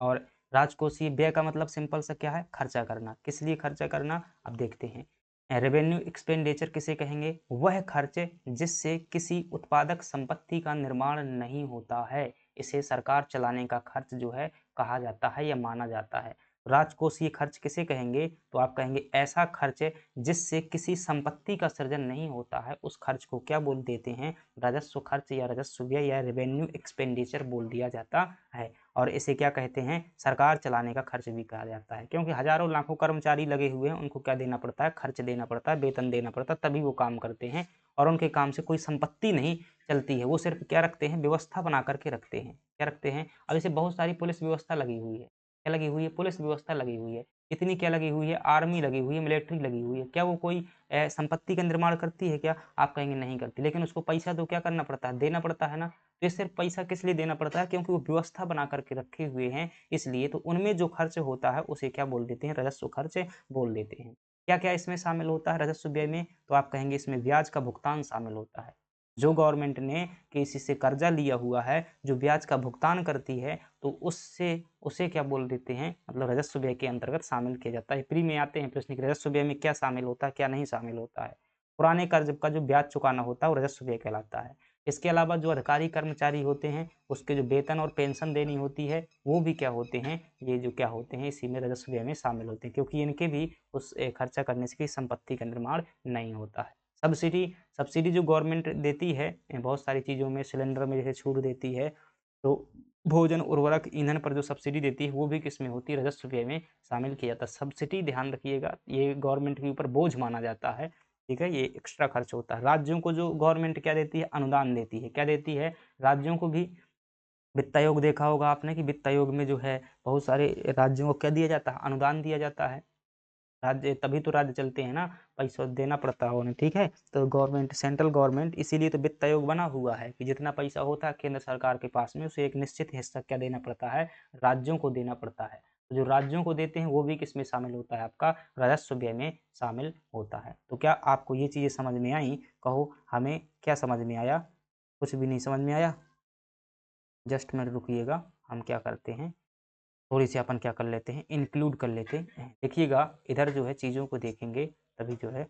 और राजकोषीय व्यय का मतलब सिंपल सा क्या है? खर्चा करना। किस लिए खर्चा करना? अब देखते हैं। रेवेन्यू एक्सपेंडिचर किसे कहेंगे? वह खर्च जिससे किसी उत्पादक संपत्ति का निर्माण नहीं होता है, इसे सरकार चलाने का खर्च जो है कहा जाता है या माना जाता है। राजकोषीय खर्च किसे कहेंगे? तो आप कहेंगे ऐसा खर्च जिससे किसी संपत्ति का सृजन नहीं होता है, उस खर्च को क्या बोल देते हैं? राजस्व खर्च या राजस्व व्यय या रेवेन्यू एक्सपेंडिचर बोल दिया जाता है। और इसे क्या कहते हैं? सरकार चलाने का खर्च भी कहा जाता है, क्योंकि हज़ारों लाखों कर्मचारी लगे हुए हैं, उनको क्या देना पड़ता है? खर्च देना पड़ता है, वेतन देना पड़ता है, तभी वो काम करते हैं, और उनके काम से कोई संपत्ति नहीं चलती है। वो सिर्फ़ क्या रखते हैं? व्यवस्था बना कर के रखते हैं। क्या रखते हैं? अब जैसे बहुत सारी पुलिस व्यवस्था लगी हुई है। क्या लगी हुई है? पुलिस व्यवस्था लगी हुई है। कितनी क्या लगी हुई है? आर्मी लगी हुई है, मिलिट्री लगी हुई है। क्या वो कोई संपत्ति का निर्माण करती है क्या? आप कहेंगे नहीं करती, लेकिन उसको पैसा तो क्या करना पड़ता है? देना पड़ता है ना। तो ये सिर्फ पैसा किस लिए देना पड़ता है? क्योंकि वो व्यवस्था बना करके रखे हुए हैं, इसलिए। तो उनमें जो खर्च होता है उसे क्या बोल देते हैं? राजस्व खर्च बोल देते हैं। क्या-क्या इसमें शामिल होता है राजस्व व्यय में? तो आप कहेंगे इसमें ब्याज का भुगतान शामिल होता है। जो गवर्नमेंट ने किसी से कर्जा लिया हुआ है, जो ब्याज का भुगतान करती है, तो उससे उसे क्या बोल देते हैं? मतलब राजस्व व्यय के अंतर्गत शामिल किया जाता है। प्री में आते हैं प्रश्न कि राजस्व व्यय में क्या शामिल होता है, क्या नहीं शामिल होता है। पुराने कर्ज का जो ब्याज चुकाना होता है, वो राजस्व व्यय कहलाता है। इसके अलावा जो अधिकारी कर्मचारी होते हैं, उसके जो वेतन और पेंशन देनी होती है, वो भी क्या होते हैं? ये जो क्या होते हैं, इसी में राजस्व व्यय में शामिल होते हैं, क्योंकि इनके भी उस खर्चा करने से किसी संपत्ति का निर्माण नहीं होता है। सब्सिडी सब्सिडी जो गवर्नमेंट देती है बहुत सारी चीज़ों में, सिलेंडर में जैसे छूट देती है, तो भोजन, उर्वरक, ईंधन पर जो सब्सिडी देती है वो भी किसमें होती है? राजस्व व्यय में शामिल किया जाता है। सब्सिडी ध्यान रखिएगा, ये गवर्नमेंट के ऊपर बोझ माना जाता है, ठीक है? ये एक्स्ट्रा खर्च होता है। राज्यों को जो गवर्नमेंट क्या देती है? अनुदान देती है। क्या देती है? राज्यों को भी वित्त आयोग देखा होगा आपने कि वित्त आयोग में जो है बहुत सारे राज्यों को क्या दिया जाता है? अनुदान दिया जाता है। राज्य तभी तो राज्य चलते हैं ना, पैसा देना पड़ता है उन्हें, ठीक है? तो गवर्नमेंट, सेंट्रल गवर्नमेंट, इसीलिए तो वित्त आयोग बना हुआ है कि जितना पैसा होता है केंद्र सरकार के पास में, उसे एक निश्चित हिस्सा क्या देना पड़ता है? राज्यों को देना पड़ता है। तो जो राज्यों को देते हैं वो भी किसमें शामिल होता है? आपका राजस्व व्यय में शामिल होता है। तो क्या आपको ये चीज़ें समझ में आई? कहो हमें क्या समझ में आया? कुछ भी नहीं समझ में आया? जस्ट मिनट रुकिएगा, हम क्या करते हैं, थोड़ी सी अपन क्या कर लेते हैं, इंक्लूड कर लेते हैं। देखिएगा इधर जो है चीज़ों को देखेंगे तभी जो है,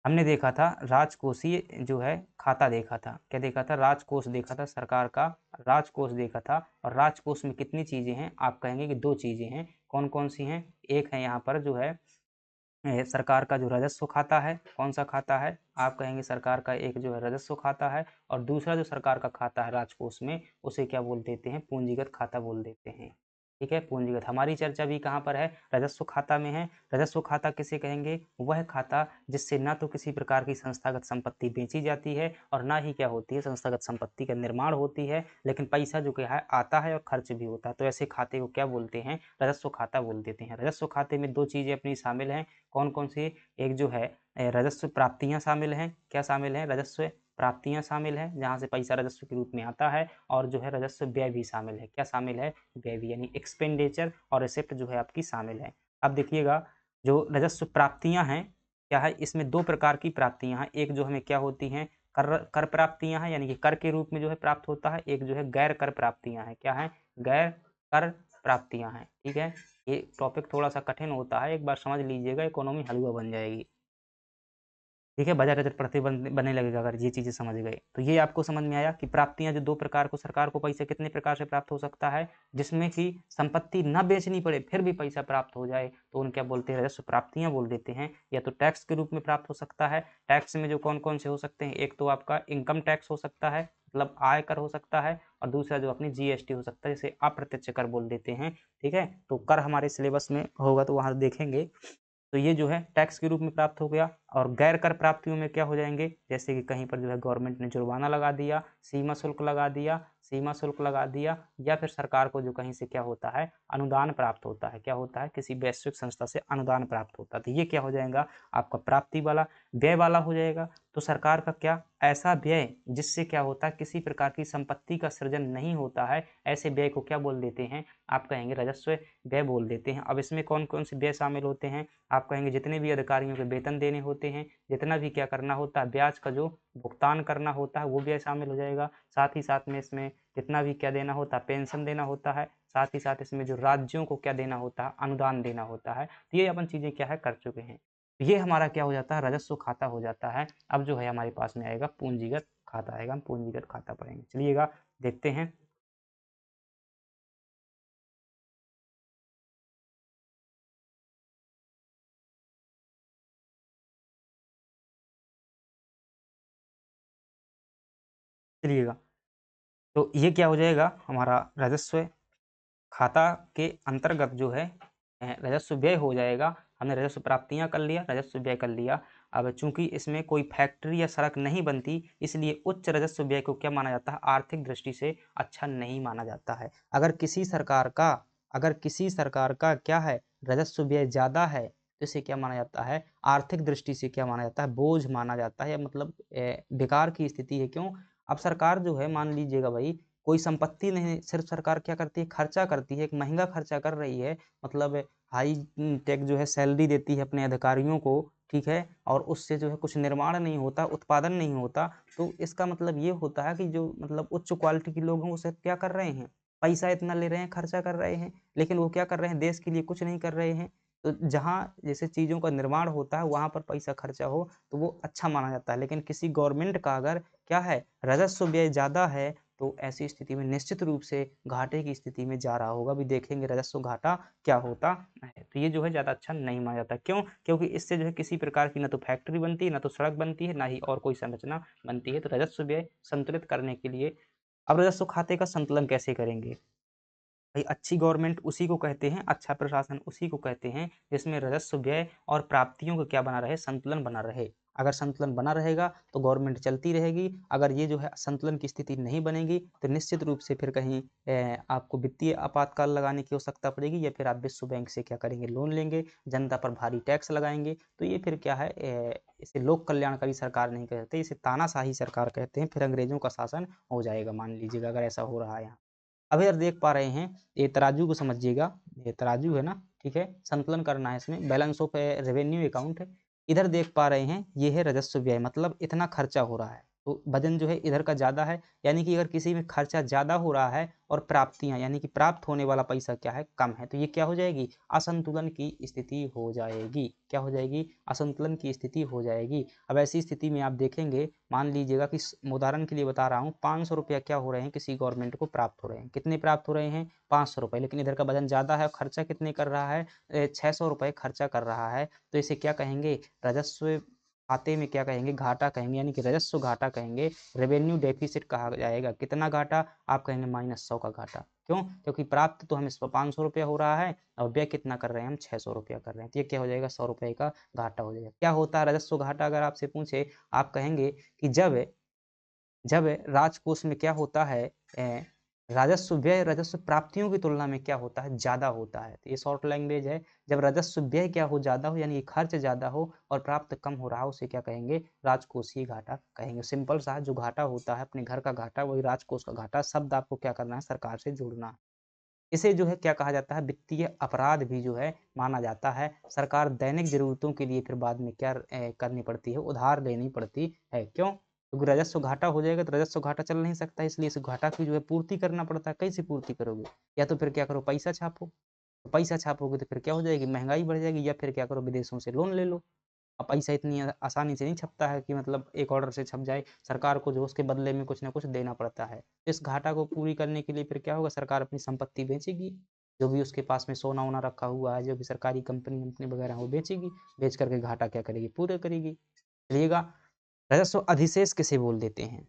हमने देखा था राजकोषीय जो है खाता देखा था। क्या देखा था? राजकोष देखा था, सरकार का राजकोष देखा था। और राजकोष में कितनी चीज़ें हैं? आप कहेंगे कि 2 चीज़ें हैं। कौन-कौन सी हैं? एक है यहाँ पर जो है सरकार का जो राजस्व खाता है। कौन-सा खाता है? आप कहेंगे सरकार का एक जो है राजस्व खाता है, और दूसरा जो सरकार का खाता है राजकोष में, उसे क्या बोल देते हैं? पूंजीगत खाता बोल देते हैं। ठीक है? पूंजीगत। हमारी चर्चा भी कहाँ पर है? राजस्व खाता में है। राजस्व खाता किसे कहेंगे? वह खाता जिससे ना तो किसी प्रकार की संस्थागत संपत्ति बेची जाती है और ना ही क्या होती है? संस्थागत संपत्ति का निर्माण होती है, लेकिन पैसा जो क्या है आता है और खर्च भी होता है। तो ऐसे खाते को क्या बोलते हैं? राजस्व खाता बोल देते हैं। राजस्व खाते में 2 चीज़ें अपनी शामिल हैं। कौन-कौन सी? एक जो है राजस्व प्राप्तियाँ शामिल हैं। क्या शामिल हैं? राजस्व प्राप्तियाँ शामिल हैं, जहाँ से पैसा राजस्व के रूप में आता है, और जो है राजस्व व्यय भी शामिल है। क्या शामिल है? व्यय भी, यानी एक्सपेंडिचर और रिसिप्ट जो है आपकी शामिल है। अब देखिएगा जो राजस्व प्राप्तियाँ हैं, क्या है? इसमें 2 प्रकार की प्राप्तियाँ हैं। एक जो हमें क्या होती हैं? कर कर प्राप्तियाँ हैं, यानी कि कर के रूप में जो है प्राप्त होता है। एक जो है गैर कर प्राप्तियाँ हैं। क्या हैं? गैर कर प्राप्तियाँ हैं। ठीक है? ये टॉपिक थोड़ा-सा कठिन होता है, एक बार समझ लीजिएगा, इकोनॉमी हलवा बन जाएगी। ठीक है? बजट-अजट प्रतिबंध बनने लगेगा अगर ये चीज़ें समझ गए। तो ये आपको समझ में आया कि प्राप्तियाँ जो 2 प्रकार को, सरकार को पैसे कितने प्रकार से प्राप्त हो सकता है, जिसमें कि संपत्ति ना बेचनी पड़े, फिर भी पैसा प्राप्त हो जाए, तो उन्हें क्या बोलते हैं? राजस्व प्राप्तियाँ बोल देते हैं। या तो टैक्स के रूप में प्राप्त हो सकता है। टैक्स में जो कौन-कौन से हो सकते हैं? एक तो आपका इनकम टैक्स हो सकता है, मतलब आय कर हो सकता है, और दूसरा जो अपनी जीएसटी हो सकता है, जिसे अप्रत्यक्ष कर बोल देते हैं। ठीक है? तो कर हमारे सिलेबस में होगा तो वहाँ देखेंगे। तो ये जो है टैक्स के रूप में प्राप्त हो गया। और गैर कर प्राप्तियों में क्या हो जाएँगे? जैसे कि कहीं पर जो है गवर्नमेंट ने जुर्माना लगा दिया, सीमा शुल्क लगा दिया, या फिर सरकार को जो कहीं से क्या होता है? अनुदान प्राप्त होता है। क्या होता है? किसी वैश्विक संस्था से अनुदान प्राप्त होता है। तो ये क्या हो जाएगा? आपका प्राप्ति वाला, व्यय वाला हो जाएगा। तो सरकार का क्या? ऐसा व्यय जिससे क्या होता है? किसी प्रकार की संपत्ति का सृजन नहीं होता है, ऐसे व्यय को क्या बोल देते हैं? आप कहेंगे राजस्व व्यय बोल देते हैं। अब इसमें कौन-कौन से व्यय शामिल होते हैं? आप कहेंगे जितने भी अधिकारियों के वेतन देने होते हैं, जितना भी क्या करना होता है, ब्याज का जो भुगतान करना होता है, वो व्यय शामिल हो जाएगा। साथ ही साथ में इसमें जितना भी क्या देना होता है, पेंशन देना होता है। साथ ही साथ इसमें जो राज्यों को क्या देना होता है? अनुदान देना होता है। तो ये अपन चीज़ें क्या है? कर चुके हैं। ये हमारा क्या हो जाता है? राजस्व खाता हो जाता है। अब जो है हमारे पास में आएगा पूंजीगत खाता आएगा, हम पूंजीगत खाता पढ़ेंगे। चलिएगा देखते हैं। चलिएगा, तो ये क्या हो जाएगा? हमारा राजस्व खाता के अंतर्गत जो है राजस्व व्यय हो जाएगा। हमने राजस्व प्राप्तियाँ कर लिया, राजस्व व्यय कर लिया। अब चूँकि इसमें कोई फैक्ट्री या सड़क नहीं बनती, इसलिए उच्च राजस्व व्यय को क्या माना जाता है? आर्थिक दृष्टि से अच्छा नहीं माना जाता है। अगर किसी सरकार का क्या है? राजस्व व्यय ज़्यादा है, तो इसे क्या माना जाता है? आर्थिक दृष्टि से क्या माना जाता है? बोझ माना जाता है, या मतलब बेकार की स्थिति है। क्यों? अब सरकार जो है, मान लीजिएगा भाई, कोई संपत्ति नहीं, सिर्फ सरकार क्या करती है? खर्चा करती है, एक महँगा खर्चा कर रही है, मतलब हाई टेक जो है सैलरी देती है अपने अधिकारियों को, ठीक है? और उससे जो है कुछ निर्माण नहीं होता, उत्पादन नहीं होता, तो इसका मतलब ये होता है कि जो मतलब उच्च क्वालिटी के लोग हैं, वो सब क्या कर रहे हैं? पैसा इतना ले रहे हैं, खर्चा कर रहे हैं, लेकिन वो क्या कर रहे हैं? देश के लिए कुछ नहीं कर रहे हैं। तो जहाँ जैसे चीज़ों का निर्माण होता है, वहाँ पर पैसा खर्चा हो, तो वो अच्छा माना जाता है। लेकिन किसी गवर्नमेंट का अगर क्या है? राजस्व व्यय ज़्यादा है, तो ऐसी स्थिति में निश्चित रूप से घाटे की स्थिति में जा रहा होगा। अभी देखेंगे राजस्व घाटा क्या होता है। तो ये जो है ज़्यादा अच्छा नहीं माना जाता। क्यों? क्योंकि इससे जो है किसी प्रकार की ना तो फैक्ट्री बनती है, ना तो सड़क बनती है, ना ही और कोई संरचना बनती है। तो राजस्व व्यय संतुलित करने के लिए अब राजस्व खाते का संतुलन कैसे करेंगे? भाई अच्छी गवर्नमेंट उसी को कहते हैं, अच्छा प्रशासन उसी को कहते हैं जिसमें राजस्व व्यय और प्राप्तियों का क्या बना रहे, संतुलन बना रहे। अगर संतुलन बना रहेगा तो गवर्नमेंट चलती रहेगी। अगर ये जो है संतुलन की स्थिति नहीं बनेगी तो निश्चित रूप से फिर कहीं आपको वित्तीय आपातकाल लगाने की आवश्यकता पड़ेगी, या फिर आप विश्व बैंक से क्या करेंगे, लोन लेंगे, जनता पर भारी टैक्स लगाएंगे। तो ये फिर क्या है, इसे लोक कल्याणकारी सरकार नहीं कहते, इसे तानाशाही सरकार कहते हैं। फिर अंग्रेजों का शासन हो जाएगा, मान लीजिएगा अगर ऐसा हो रहा है यहाँ। अब इधर देख पा रहे हैं, ये तराजू को समझिएगा, ये तराजू है ना, ठीक है, संतुलन करना है इसमें, बैलेंस ऑफ रेवेन्यू अकाउंट है। इधर देख पा रहे हैं ये है राजस्व व्यय, मतलब इतना खर्चा हो रहा है, तो वजन जो है इधर का ज्यादा है, यानी कि अगर किसी में खर्चा ज्यादा हो रहा है और प्राप्तियां यानी कि प्राप्त होने वाला पैसा क्या है, कम है, तो ये क्या हो जाएगी, असंतुलन की स्थिति हो जाएगी। क्या हो जाएगी, असंतुलन की स्थिति हो जाएगी। अब ऐसी स्थिति में आप देखेंगे, मान लीजिएगा कि उदाहरण के लिए बता रहा हूँ, 500 रुपया क्या हो रहे हैं किसी गवर्नमेंट को प्राप्त हो रहे हैं, कितने प्राप्त हो रहे हैं, 500 रुपये, लेकिन इधर का वजन ज्यादा है और खर्चा कितने कर रहा है, 600 रुपये खर्चा कर रहा है। तो इसे क्या कहेंगे, राजस्व खाते में क्या कहेंगे, घाटा कहेंगे, यानी कि राजस्व घाटा कहेंगे, रेवेन्यू डेफिसिट कहा जाएगा। कितना घाटा, आप कहेंगे -100 का घाटा। क्यों, क्योंकि प्राप्त तो हमें 500 रुपया हो रहा है और व्यय कितना कर रहे हैं हम, 600 रुपया कर रहे हैं, तो ये क्या हो जाएगा, 100 रुपये का घाटा हो जाएगा। क्या होता है राजस्व घाटा, अगर आपसे पूछे, आप कहेंगे कि जब जब राजकोष में क्या होता है, राजस्व व्यय राजस्व प्राप्तियों की तुलना में क्या होता है, ज्यादा होता है। तो ये शॉर्ट लैंग्वेज है, जब राजस्व व्यय क्या हो, ज्यादा हो, यानी कि खर्च ज्यादा हो और प्राप्त कम हो रहा हो, उसे क्या कहेंगे, राजकोषीय घाटा कहेंगे। सिंपल सा जो घाटा होता है अपने घर का घाटा, वही राजकोष का घाटा। शब्द आपको क्या करना है, सरकार से जोड़ना है। इसे जो है क्या कहा जाता है, वित्तीय अपराध भी जो है माना जाता है। सरकार दैनिक जरूरतों के लिए फिर बाद में क्या करनी पड़ती है, उधार लेनी पड़ती है। क्यों, क्योंकि राजस्व घाटा हो जाएगा तो राजस्व घाटा चल नहीं सकता, इसलिए इस घाटा की जो है पूर्ति करना पड़ता है। कैसे पूर्ति करोगे, या तो फिर क्या करो, पैसा छापो, तो पैसा छापोगे तो फिर क्या हो जाएगी, महंगाई बढ़ जाएगी, या फिर क्या करो, विदेशों से लोन ले लो। अब पैसा इतनी आसानी से नहीं छपता है कि मतलब एक ऑर्डर से छप जाए, सरकार को जो उसके बदले में कुछ ना कुछ देना पड़ता है। इस घाटा को पूरी करने के लिए फिर क्या होगा, सरकार अपनी संपत्ति बेचेगी, जो भी उसके पास में सोना वोना रखा हुआ है, जो भी सरकारी कंपनी कंपनी वगैरह वो बेचेगी, बेच करके घाटा क्या करेगी, पूरा करेगी। चलिएगा, राजस्व अधिशेष किसे बोल देते हैं,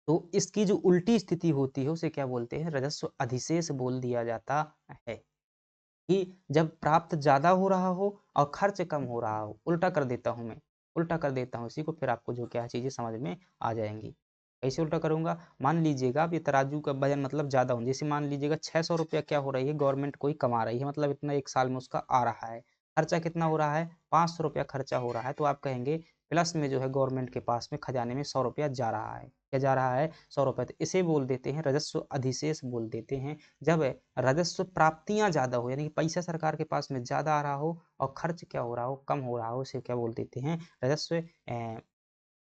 तो इसकी जो उल्टी स्थिति होती है उसे क्या बोलते हैं, राजस्व अधिशेष बोल दिया जाता है। कि जब प्राप्त ज़्यादा हो रहा हो और खर्च कम हो रहा हो, उल्टा कर देता हूँ मैं, उल्टा कर देता हूँ इसी को, फिर आपको जो क्या चीज़ें समझ में आ जाएंगी। कैसे उल्टा करूँगा, मान लीजिएगा अब ये तराजू का वजन मतलब ज़्यादा हो, जैसे मान लीजिएगा 600 रुपया क्या हो रही है, गवर्नमेंट कोई कमा रही है, मतलब इतना एक साल में उसका आ रहा है। खर्चा कितना हो रहा है, 500 रुपया खर्चा हो रहा है, तो आप कहेंगे प्लस में जो है गवर्नमेंट के पास में खजाने में 100 रुपया जा रहा है। क्या जा रहा है, 100 रुपये। तो इसे बोल देते हैं राजस्व अधिशेष बोल देते हैं। जब राजस्व प्राप्तियां ज्यादा हो, यानी कि पैसा सरकार के पास में ज्यादा आ रहा हो और खर्च क्या हो रहा हो, कम हो रहा हो, इसे क्या बोल देते हैं, राजस्व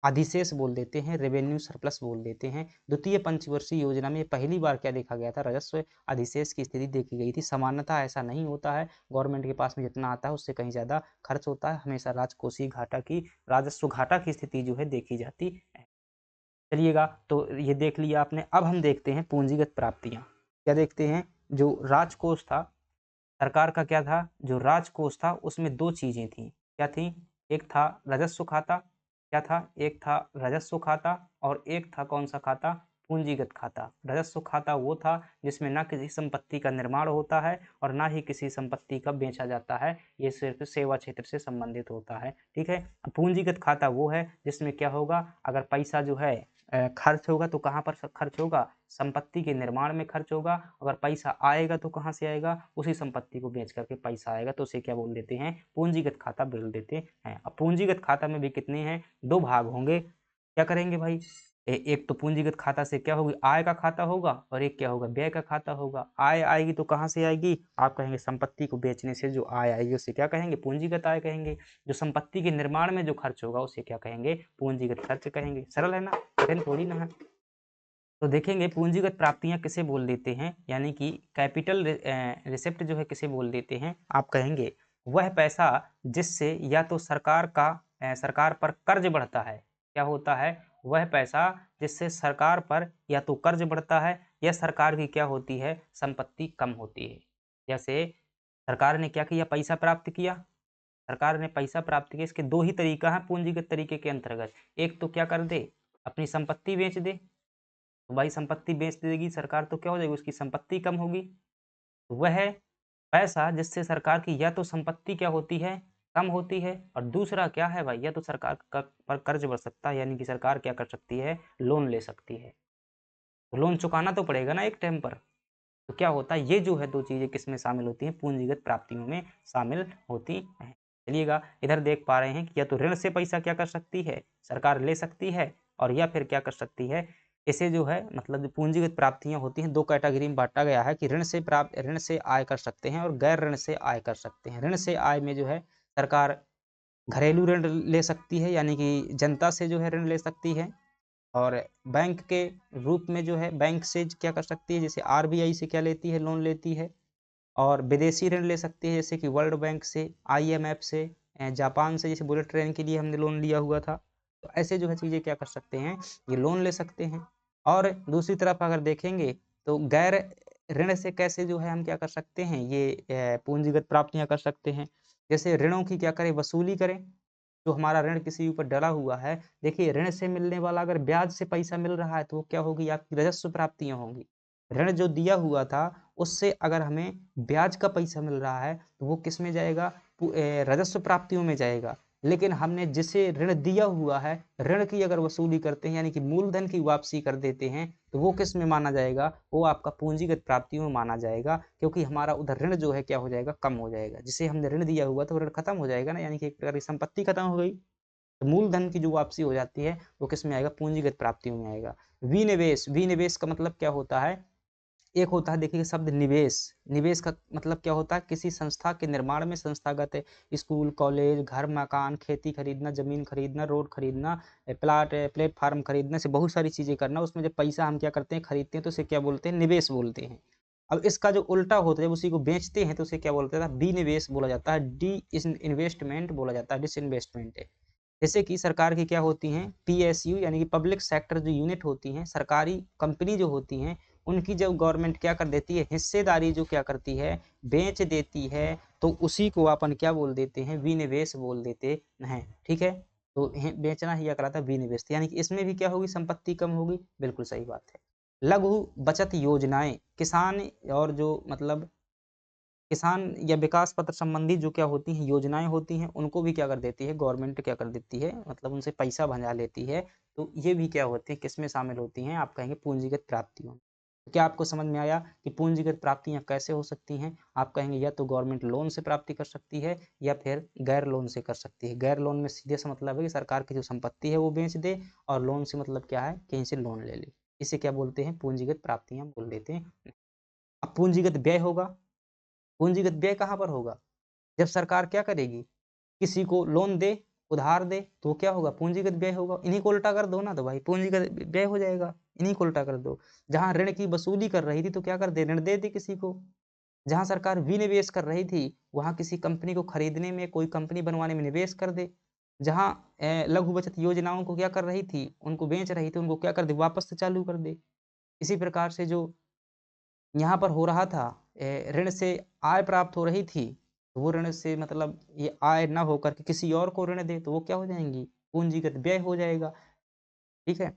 अधिशेष बोल देते हैं, रेवेन्यू सरप्लस बोल देते हैं। द्वितीय पंचवर्षीय योजना में पहली बार क्या देखा गया था, राजस्व अधिशेष की स्थिति देखी गई थी। सामान्यतः ऐसा नहीं होता है, गवर्नमेंट के पास में जितना आता है उससे कहीं ज्यादा खर्च होता है, हमेशा राजकोषीय घाटा की, राजस्व घाटा की स्थिति जो है देखी जाती है। चलिएगा, तो ये देख लिया आपने। अब हम देखते हैं पूंजीगत प्राप्तियां। क्या देखते हैं, जो राजकोष था सरकार का, क्या था, जो राजकोष था उसमें दो चीजें थी। क्या थी, एक था राजस्व खाता, क्या था, एक था राजस्व खाता और एक था कौन सा खाता, पूंजीगत खाता। राजस्व खाता वो था जिसमें ना किसी संपत्ति का निर्माण होता है और ना ही किसी संपत्ति का बेचा जाता है, ये सिर्फ सेवा क्षेत्र से संबंधित होता है। ठीक है, पूंजीगत खाता वो है जिसमें क्या होगा, अगर पैसा जो है खर्च होगा तो कहाँ पर खर्च होगा, संपत्ति के निर्माण में खर्च होगा। अगर पैसा आएगा तो कहाँ से आएगा, उसी संपत्ति को बेच करके पैसा आएगा, तो उसे क्या बोल देते हैं, पूंजीगत खाता बोल देते हैं। अब पूंजीगत खाता में भी कितने हैं, दो भाग होंगे। क्या करेंगे भाई, एक तो पूंजीगत खाता से क्या होगी, आय का खाता होगा, और एक क्या होगा, व्यय का खाता होगा। आय आएगी तो कहाँ से आएगी, आप कहेंगे संपत्ति को बेचने से जो आय आएगी उसे क्या कहेंगे, पूंजीगत आय कहेंगे। जो संपत्ति के निर्माण में जो खर्च होगा उसे क्या कहेंगे, पूंजीगत खर्च कहेंगे। सरल है ना, कठिन थोड़ी ना है। तो देखेंगे पूंजीगत प्राप्तियां किसे बोल देते हैं, यानी कि कैपिटल रिसिप्ट जो है किसे बोल देते हैं, आप कहेंगे वह पैसा जिससे या तो सरकार पर कर्ज बढ़ता है। क्या होता है, वह पैसा जिससे सरकार पर या तो कर्ज बढ़ता है या सरकार की क्या होती है, संपत्ति कम होती है। जैसे सरकार ने क्या किया, पैसा प्राप्त किया, सरकार ने पैसा प्राप्त किया, इसके दो ही तरीका है पूंजीगत तरीके के अंतर्गत। एक तो क्या कर दे, अपनी संपत्ति बेच दे, तो भाई संपत्ति बेच देगी सरकार तो क्या हो जाएगी, उसकी संपत्ति कम होगी। तो वह पैसा जिससे सरकार की या तो संपत्ति क्या होती है, कम होती है, और दूसरा क्या है भाई, या तो सरकार का पर कर्ज बढ़ सकता है, यानी कि सरकार क्या कर सकती है, लोन ले सकती है। तो लोन चुकाना तो पड़ेगा ना एक टाइम पर। तो क्या होता है, ये जो है 2 चीज़ें किसमें शामिल होती हैं, पूंजीगत प्राप्तियों में शामिल होती हैं। चलिएगा, इधर देख पा रहे हैं कि या तो ऋण से पैसा क्या कर सकती है, सरकार ले सकती है, और या फिर क्या कर सकती है, इसे जो है मतलब जो पूंजीगत प्राप्तियाँ होती हैं 2 कैटेगरी में बाँटा गया है कि ऋण से आय कर सकते हैं और गैर ऋण से आय कर सकते हैं। ऋण से आय में जो है सरकार घरेलू ऋण ले सकती है, यानी कि जनता से जो है ऋण ले सकती है, और बैंक के रूप में जो है बैंक से क्या कर सकती है, जैसे आरबीआई से क्या लेती है, लोन लेती है, और विदेशी ऋण ले सकती है जैसे कि वर्ल्ड बैंक से, आईएमएफ से, जापान से, जैसे बुलेट ट्रेन के लिए हमने लोन लिया हुआ था। तो ऐसे जो है चीज़ें क्या कर सकते हैं, ये लोन ले सकते हैं। और दूसरी तरफ अगर देखेंगे तो गैर ऋण से कैसे जो है हम क्या कर सकते हैं, ये पूंजीगत प्राप्तियां कर सकते हैं। जैसे ऋणों की क्या करें, वसूली करें। जो हमारा ऋण किसी ऊपर डला हुआ है, देखिए ऋण से मिलने वाला अगर ब्याज से पैसा मिल रहा है तो वो क्या होगी, आपकी राजस्व प्राप्तियां होंगी। ऋण जो दिया हुआ था उससे अगर हमें ब्याज का पैसा मिल रहा है तो वो किस में जाएगा, राजस्व प्राप्तियों में जाएगा। लेकिन हमने जिसे ऋण दिया हुआ है, ऋण की अगर वसूली करते हैं यानी कि मूलधन की वापसी कर देते हैं, तो वो किस में माना जाएगा, वो आपका पूंजीगत प्राप्तियों में माना जाएगा, क्योंकि हमारा उधर ऋण जो है क्या हो जाएगा, कम हो जाएगा। जिसे हमने ऋण दिया हुआ तो ऋण खत्म हो जाएगा ना, यानी कि एक प्रकार की संपत्ति खत्म हो गई। तो मूलधन की जो वापसी हो जाती है वो किस में आएगा, पूंजीगत प्राप्तियों में आएगा। विनिवेश, विनिवेश का मतलब क्या होता है, एक होता है देखिए शब्द निवेश। निवेश का मतलब क्या होता है, किसी संस्था के निर्माण में संस्थागत स्कूल, कॉलेज, घर, मकान, खेती खरीदना, जमीन खरीदना, रोड खरीदना, प्लेटफार्म खरीदना, से बहुत सारी चीजें करना, उसमें जब पैसा हम क्या करते हैं, खरीदते हैं, तो उसे क्या बोलते हैं, निवेश बोलते हैं। अब इसका जो उल्टा होता है, जब उसी को बेचते हैं तो उसे क्या बोलते हैं, विनिवेश बोला जाता है, डी इन्वेस्टमेंट बोला जाता है, डिसइन्वेस्टमेंट है। जैसे कि सरकार की क्या होती हैं, पीएसयू यानी कि पब्लिक सेक्टर जो यूनिट होती हैं, सरकारी कंपनी जो होती हैं, उनकी जब गवर्नमेंट क्या कर देती है, हिस्सेदारी जो क्या करती है, बेच देती है, तो उसी को अपन क्या बोल देते हैं, विनिवेश बोल देते हैं। ठीक है, तो बेचना ही क्या कहलाता है, विनिवेश। यानी कि इसमें भी क्या होगी, संपत्ति कम होगी, बिल्कुल सही बात है। लघु बचत योजनाएं, किसान और जो मतलब किसान या विकास पत्र संबंधी जो क्या होती हैं, योजनाएं होती हैं, उनको भी क्या कर देती है, गवर्नमेंट क्या कर देती है, मतलब उनसे पैसा भंजा लेती है। तो ये भी क्या होती है, किसमें शामिल होती हैं, आप कहेंगे पूंजीगत प्राप्तियों। तो क्या आपको समझ में आया कि पूंजीगत प्राप्तियां कैसे हो सकती हैं? आप कहेंगे या तो गवर्नमेंट लोन से प्राप्ति कर सकती है या फिर गैर लोन से कर सकती है। गैर लोन में सीधे सा मतलब है कि सरकार की जो संपत्ति है वो बेच दे, और लोन से मतलब क्या है, कहीं से लोन ले ले। इसे क्या बोलते हैं, पूंजीगत प्राप्तियां बोल देते हैं। अब पूंजीगत व्यय होगा। पूंजीगत व्यय कहाँ पर होगा, जब सरकार क्या करेगी, किसी को लोन दे, उधार दे, तो क्या होगा, पूंजीगत व्यय होगा। इन्हीं को उल्टा कर दो ना, तो भाई पूंजीगत व्यय हो जाएगा। इन्हीं को उल्टा कर दो। जहां ऋण की वसूली कर रही थी तो क्या कर दे, ऋण दे दे किसी को। जहां सरकार विनिवेश कर रही थी, वहां किसी कंपनी को खरीदने में, कोई कंपनी बनवाने में निवेश कर दे। जहां लघु बचत योजनाओं को क्या कर रही थी, उनको बेच रही थी, उनको क्या कर दे, वापस से चालू कर दे। इसी प्रकार से जो यहाँ पर हो रहा था, ऋण से आय प्राप्त हो रही थी, तो वो ऋण से मतलब ये आय ना होकर के किसी और को ऋण दे, तो वो क्या हो जाएंगी, पूंजीगत व्यय हो जाएगा। ठीक है,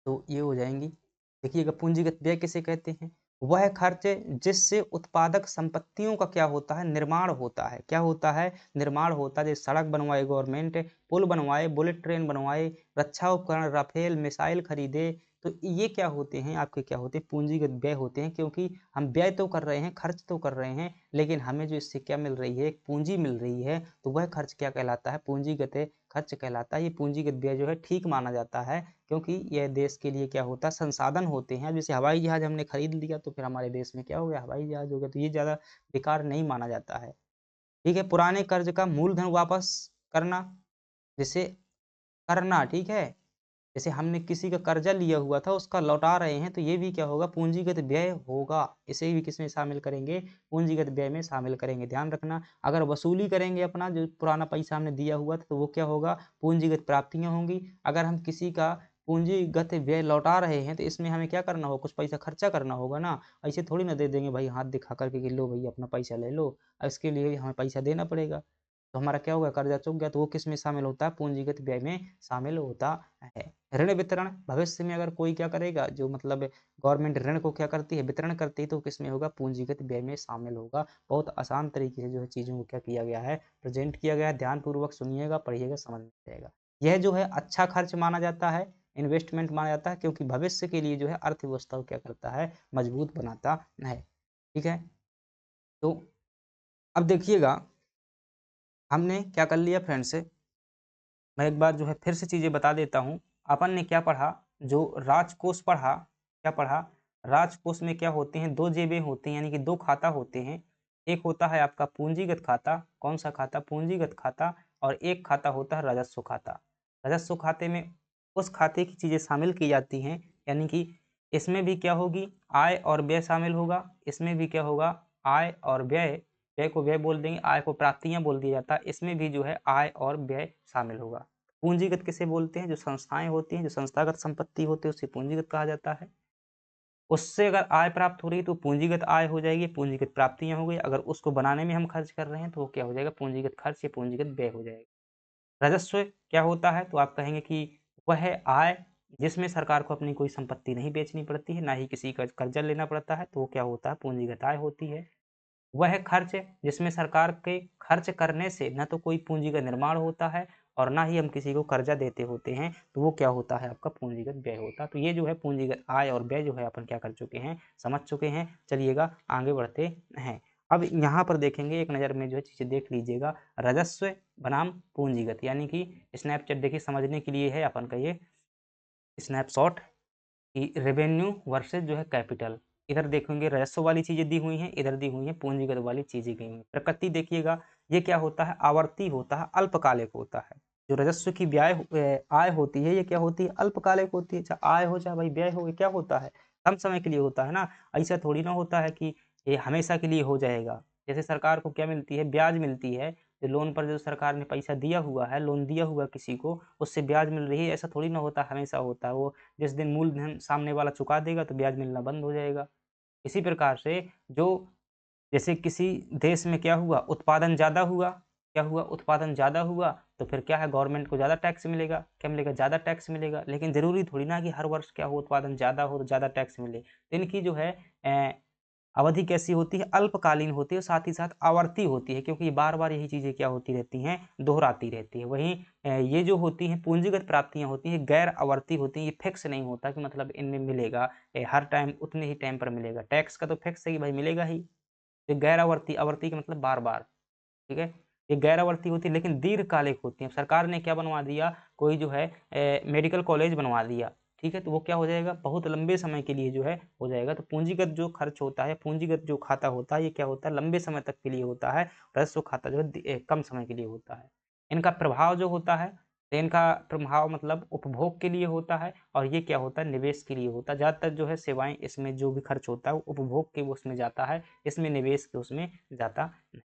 तो ये हो जाएंगी। देखिएगा, पूंजीगत व्यय किसे कहते हैं, वह खर्च जिससे उत्पादक संपत्तियों का क्या होता है, निर्माण होता है। क्या होता है, निर्माण होता है। जैसे सड़क बनवाए गवर्नमेंट, पुल बनवाए, बुलेट ट्रेन बनवाए, रक्षा उपकरण, राफेल मिसाइल खरीदे, तो ये क्या होते हैं, आपके क्या होते हैं, पूंजीगत व्यय होते हैं। क्योंकि हम व्यय तो कर रहे हैं, खर्च तो कर रहे हैं, लेकिन हमें जो इससे क्या मिल रही है, एक पूंजी मिल रही है, तो वह खर्च क्या कहलाता है, पूंजीगत खर्च कहलाता है। ये पूंजीगत व्यय जो है ठीक माना जाता है, क्योंकि यह देश के लिए क्या होता है, संसाधन होते हैं। जैसे हवाई जहाज हमने खरीद लिया तो फिर हमारे देश में क्या हो गया, हवाई जहाज हो गया, तो ये ज़्यादा बेकार नहीं माना जाता है। ठीक है, पुराने कर्ज का मूलधन वापस करना, जैसे करना, ठीक है, जैसे हमने किसी का कर्जा लिया हुआ था, उसका लौटा रहे हैं, तो ये भी क्या होगा, पूंजीगत व्यय होगा। इसे भी किसमें शामिल करेंगे, पूंजीगत व्यय में शामिल करेंगे। ध्यान रखना, अगर वसूली करेंगे अपना जो पुराना पैसा हमने दिया हुआ था, तो वो क्या होगा, पूंजीगत प्राप्तियां होंगी। अगर हम किसी का पूंजीगत व्यय लौटा रहे हैं, तो इसमें हमें क्या करना होगा, कुछ पैसा खर्चा करना होगा ना। ऐसे थोड़ी ना दे देंगे भाई, हाथ दिखा करके कि लो भैया अपना पैसा ले लो, इसके लिए हमें पैसा देना पड़ेगा। तो हमारा क्या होगा, कर्जा चुक गया, तो वो किस में शामिल होता है, पूंजीगत व्यय में शामिल होता है। ऋण वितरण, भविष्य में अगर कोई क्या करेगा, जो मतलब गवर्नमेंट ऋण को क्या करती है, वितरण करती है, तो किस में होगा, पूंजीगत व्यय में शामिल होगा। बहुत आसान तरीके से जो है चीज़ों को क्या किया गया है, प्रेजेंट किया गया है। ध्यानपूर्वक सुनिएगा, पढ़िएगा, समझ में आएगा। यह जो है अच्छा खर्च माना जाता है, इन्वेस्टमेंट माना जाता है, क्योंकि भविष्य के लिए जो है अर्थव्यवस्था को क्या करता है, मजबूत बनाता है। ठीक है, तो अब देखिएगा, हमने क्या कर लिया फ्रेंड्स, मैं एक बार जो है फिर से चीज़ें बता देता हूँ। अपन ने क्या पढ़ा, जो राजकोष पढ़ा, क्या पढ़ा, राजकोष में क्या होते हैं, 2 जेबें होती हैं, यानी कि 2 खाता होते हैं। एक होता है आपका पूंजीगत खाता, कौन सा खाता, पूंजीगत खाता, और एक खाता होता है राजस्व खाता। राजस्व खाते में उस खाते की चीज़ें शामिल की जाती हैं, यानी कि इसमें भी क्या होगी, आय और व्यय शामिल होगा, इसमें भी क्या होगा, आय और व्यय, व्यय को व्यय बोल देंगे, आय को प्राप्तियां बोल दिया जाता है, इसमें भी जो है आय और व्यय शामिल होगा। पूंजीगत किसे बोलते हैं, जो संस्थाएं होती हैं, जो संस्थागत संपत्ति होती है, उसे पूंजीगत कहा जाता है। उससे अगर आय प्राप्त हो रही है तो पूंजीगत आय हो जाएगी, पूंजीगत प्राप्तियां हो गई। अगर उसको बनाने में हम खर्च कर रहे हैं तो वो क्या हो जाएगा, पूंजीगत खर्च या पूंजीगत व्यय हो जाएगा। राजस्व क्या होता है, तो आप कहेंगे कि वह है आय जिसमें सरकार को अपनी कोई संपत्ति नहीं बेचनी पड़ती है, ना ही किसी का कर्जा लेना पड़ता है, तो वो क्या होता है, पूंजीगत आय होती है। वह खर्च जिसमें सरकार के खर्च करने से न तो कोई पूंजी का निर्माण होता है और ना ही हम किसी को कर्जा देते होते हैं, तो वो क्या होता है, आपका पूंजीगत व्यय होता है। तो ये जो है पूंजीगत आय और व्यय जो है अपन क्या कर चुके हैं, समझ चुके हैं। चलिएगा आगे बढ़ते हैं। अब यहाँ पर देखेंगे, एक नज़र में जो है चीज़ें देख लीजिएगा, राजस्व बनाम पूंजीगत, यानी कि स्नैपचैट देखिए समझने के लिए है अपन का ये स्नैपशॉट, कि रेवेन्यू वर्सेस जो है कैपिटल। इधर देखेंगे राजस्व वाली चीजें दी हुई हैं, इधर दी हुई हैं पूंजीगत वाली चीजें गई हुई हैं। प्रकृति देखिएगा, ये क्या होता है, आवर्ती होता है, अल्पकालिक होता है। जो राजस्व की आय होती है, ये क्या होती है, अल्पकालिक होती है। चाहे आय हो चाहे भाई व्यय हो, ये क्या होता है, कम समय के लिए होता है ना। ऐसा थोड़ी ना होता है कि ये हमेशा के लिए हो जाएगा। जैसे सरकार को क्या मिलती है, ब्याज मिलती है। जो लोन पर जो सरकार ने पैसा दिया हुआ है, लोन दिया हुआ किसी को, उससे ब्याज मिल रही है, ऐसा थोड़ी ना होता हमेशा होता है। वो जिस दिन मूलधन सामने वाला चुका देगा तो ब्याज मिलना बंद हो जाएगा। इसी प्रकार से जो, जैसे किसी देश में क्या हुआ, उत्पादन ज़्यादा हुआ, क्या हुआ, उत्पादन ज़्यादा हुआ, तो फिर क्या है, गवर्नमेंट को ज़्यादा टैक्स मिलेगा। क्या मिलेगा, ज़्यादा टैक्स मिलेगा। लेकिन ज़रूरी थोड़ी ना कि हर वर्ष क्या हो, उत्पादन ज़्यादा हो तो ज़्यादा टैक्स मिले। तो इनकी जो है अवधि कैसी होती है, अल्पकालीन होती है, साथ ही साथ आवर्ती होती है, क्योंकि बार-बार यही चीज़ें क्या होती रहती हैं, दोहराती रहती है। वहीं ये जो होती हैं पूंजीगत प्राप्तियाँ होती हैं, गैर आवर्ती होती हैं। ये फिक्स नहीं होता कि मतलब इनमें मिलेगा हर टाइम उतने ही टाइम पर मिलेगा। टैक्स का तो फिक्स है कि भाई मिलेगा ही। ये गैर आवर्ती, आवर्ती का मतलब बार-बार, ठीक है? ये गैर आवर्ती होती है लेकिन दीर्घकालिक होती है। अब सरकार ने क्या बनवा दिया, कोई जो है मेडिकल कॉलेज बनवा दिया, ठीक है? तो वो क्या हो जाएगा, बहुत लंबे समय के लिए जो है हो जाएगा। तो पूंजीगत जो खर्च होता है, पूंजीगत जो खाता होता है, ये क्या होता है, लंबे समय तक के लिए होता है। राजस्व खाता जो है कम समय के लिए होता है। इनका प्रभाव जो होता है, तो इनका प्रभाव मतलब उपभोग के लिए होता है, और ये क्या होता है, निवेश के लिए होता है। ज़्यादातर जो है सेवाएँ, इसमें जो भी खर्च होता है वो उपभोग के उसमें जाता है, इसमें निवेश के उसमें जाता नहीं।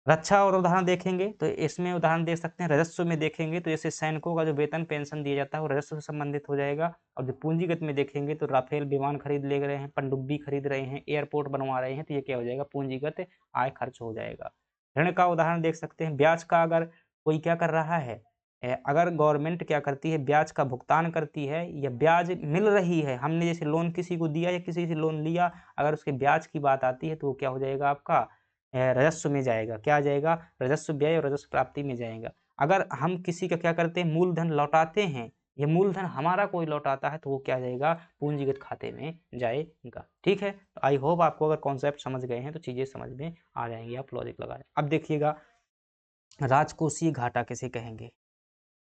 रक्षा और उदाहरण देखेंगे तो इसमें उदाहरण दे सकते हैं, राजस्व में देखेंगे तो जैसे सैनिकों का जो वेतन पेंशन दिया जाता है वो राजस्व से संबंधित हो जाएगा। और जो पूंजीगत में देखेंगे तो राफेल विमान खरीद ले रहे हैं, पनडुब्बी खरीद रहे हैं, एयरपोर्ट बनवा रहे हैं, तो ये क्या हो जाएगा, पूंजीगत आय खर्च हो जाएगा। ऋण का उदाहरण देख सकते हैं, ब्याज का अगर कोई क्या कर रहा है, अगर गवर्नमेंट क्या करती है, ब्याज का भुगतान करती है या ब्याज मिल रही है, हमने जैसे लोन किसी को दिया या किसी से लोन लिया, अगर उसके ब्याज की बात आती है तो वो क्या हो जाएगा, आपका राजस्व में जाएगा। क्या आ जाएगा, राजस्व व्यय और राजस्व प्राप्ति में जाएगा। अगर हम किसी का क्या करते हैं, मूलधन लौटाते हैं, ये मूलधन हमारा कोई लौटाता है, तो वो क्या जाएगा, पूंजीगत खाते में जाएगा। ठीक है, तो आई होप आपको अगर कॉन्सेप्ट समझ गए हैं तो चीज़ें समझ में आ जाएंगी, आप लॉजिक लगा लें। अब देखिएगा, राजकोषीय घाटा किसे कहेंगे।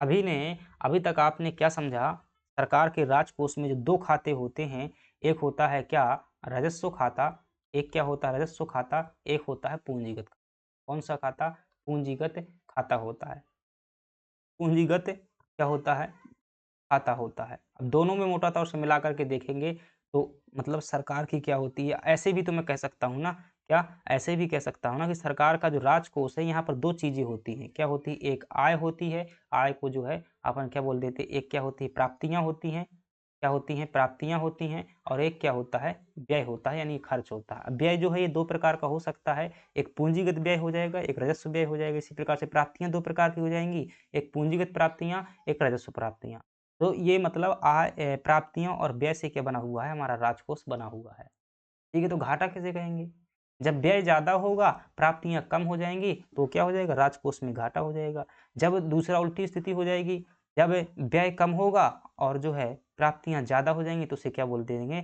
अभी तक आपने क्या समझा, सरकार के राजकोष में जो 2 खाते होते हैं, एक होता है क्या, राजस्व खाता, एक क्या होता है, राजस्व खाता, एक होता है पूंजीगत। कौन सा खाता, पूंजीगत खाता होता है। पूंजीगत क्या होता है, खाता होता है। अब दोनों में मोटा तौर से मिला करके देखेंगे तो मतलब सरकार की क्या होती है, ऐसे भी तो मैं कह सकता हूँ ना, क्या ऐसे भी कह सकता हूँ ना कि सरकार का जो राजकोष है, यहाँ पर 2 चीज़ें होती हैं। क्या होती है, एक आय होती है, आय को जो है अपन क्या बोल देते हैं, एक क्या होती है, प्राप्तियाँ होती हैं। क्या होती हैं? प्राप्तियाँ होती हैं और एक क्या होता है? व्यय होता है यानी खर्च होता है। अब व्यय जो है ये 2 प्रकार का हो सकता है, एक पूंजीगत व्यय हो जाएगा, एक राजस्व व्यय हो जाएगा। इसी प्रकार से प्राप्तियाँ 2 प्रकार की हो जाएँगी, एक पूंजीगत प्राप्तियाँ, एक राजस्व प्राप्तियाँ। तो ये मतलब प्राप्तियों और व्यय से क्या बना हुआ है? हमारा राजकोष बना हुआ है। ठीक है, तो घाटा किसे कहेंगे? जब व्यय ज़्यादा होगा, प्राप्तियाँ कम हो जाएँगी, तो क्या हो जाएगा? राजकोष में घाटा हो जाएगा। जब दूसरा उल्टी स्थिति हो जाएगी, जब व्यय कम होगा और जो है प्राप्तियाँ ज़्यादा हो जाएँगी, तो उसे क्या बोल देंगे?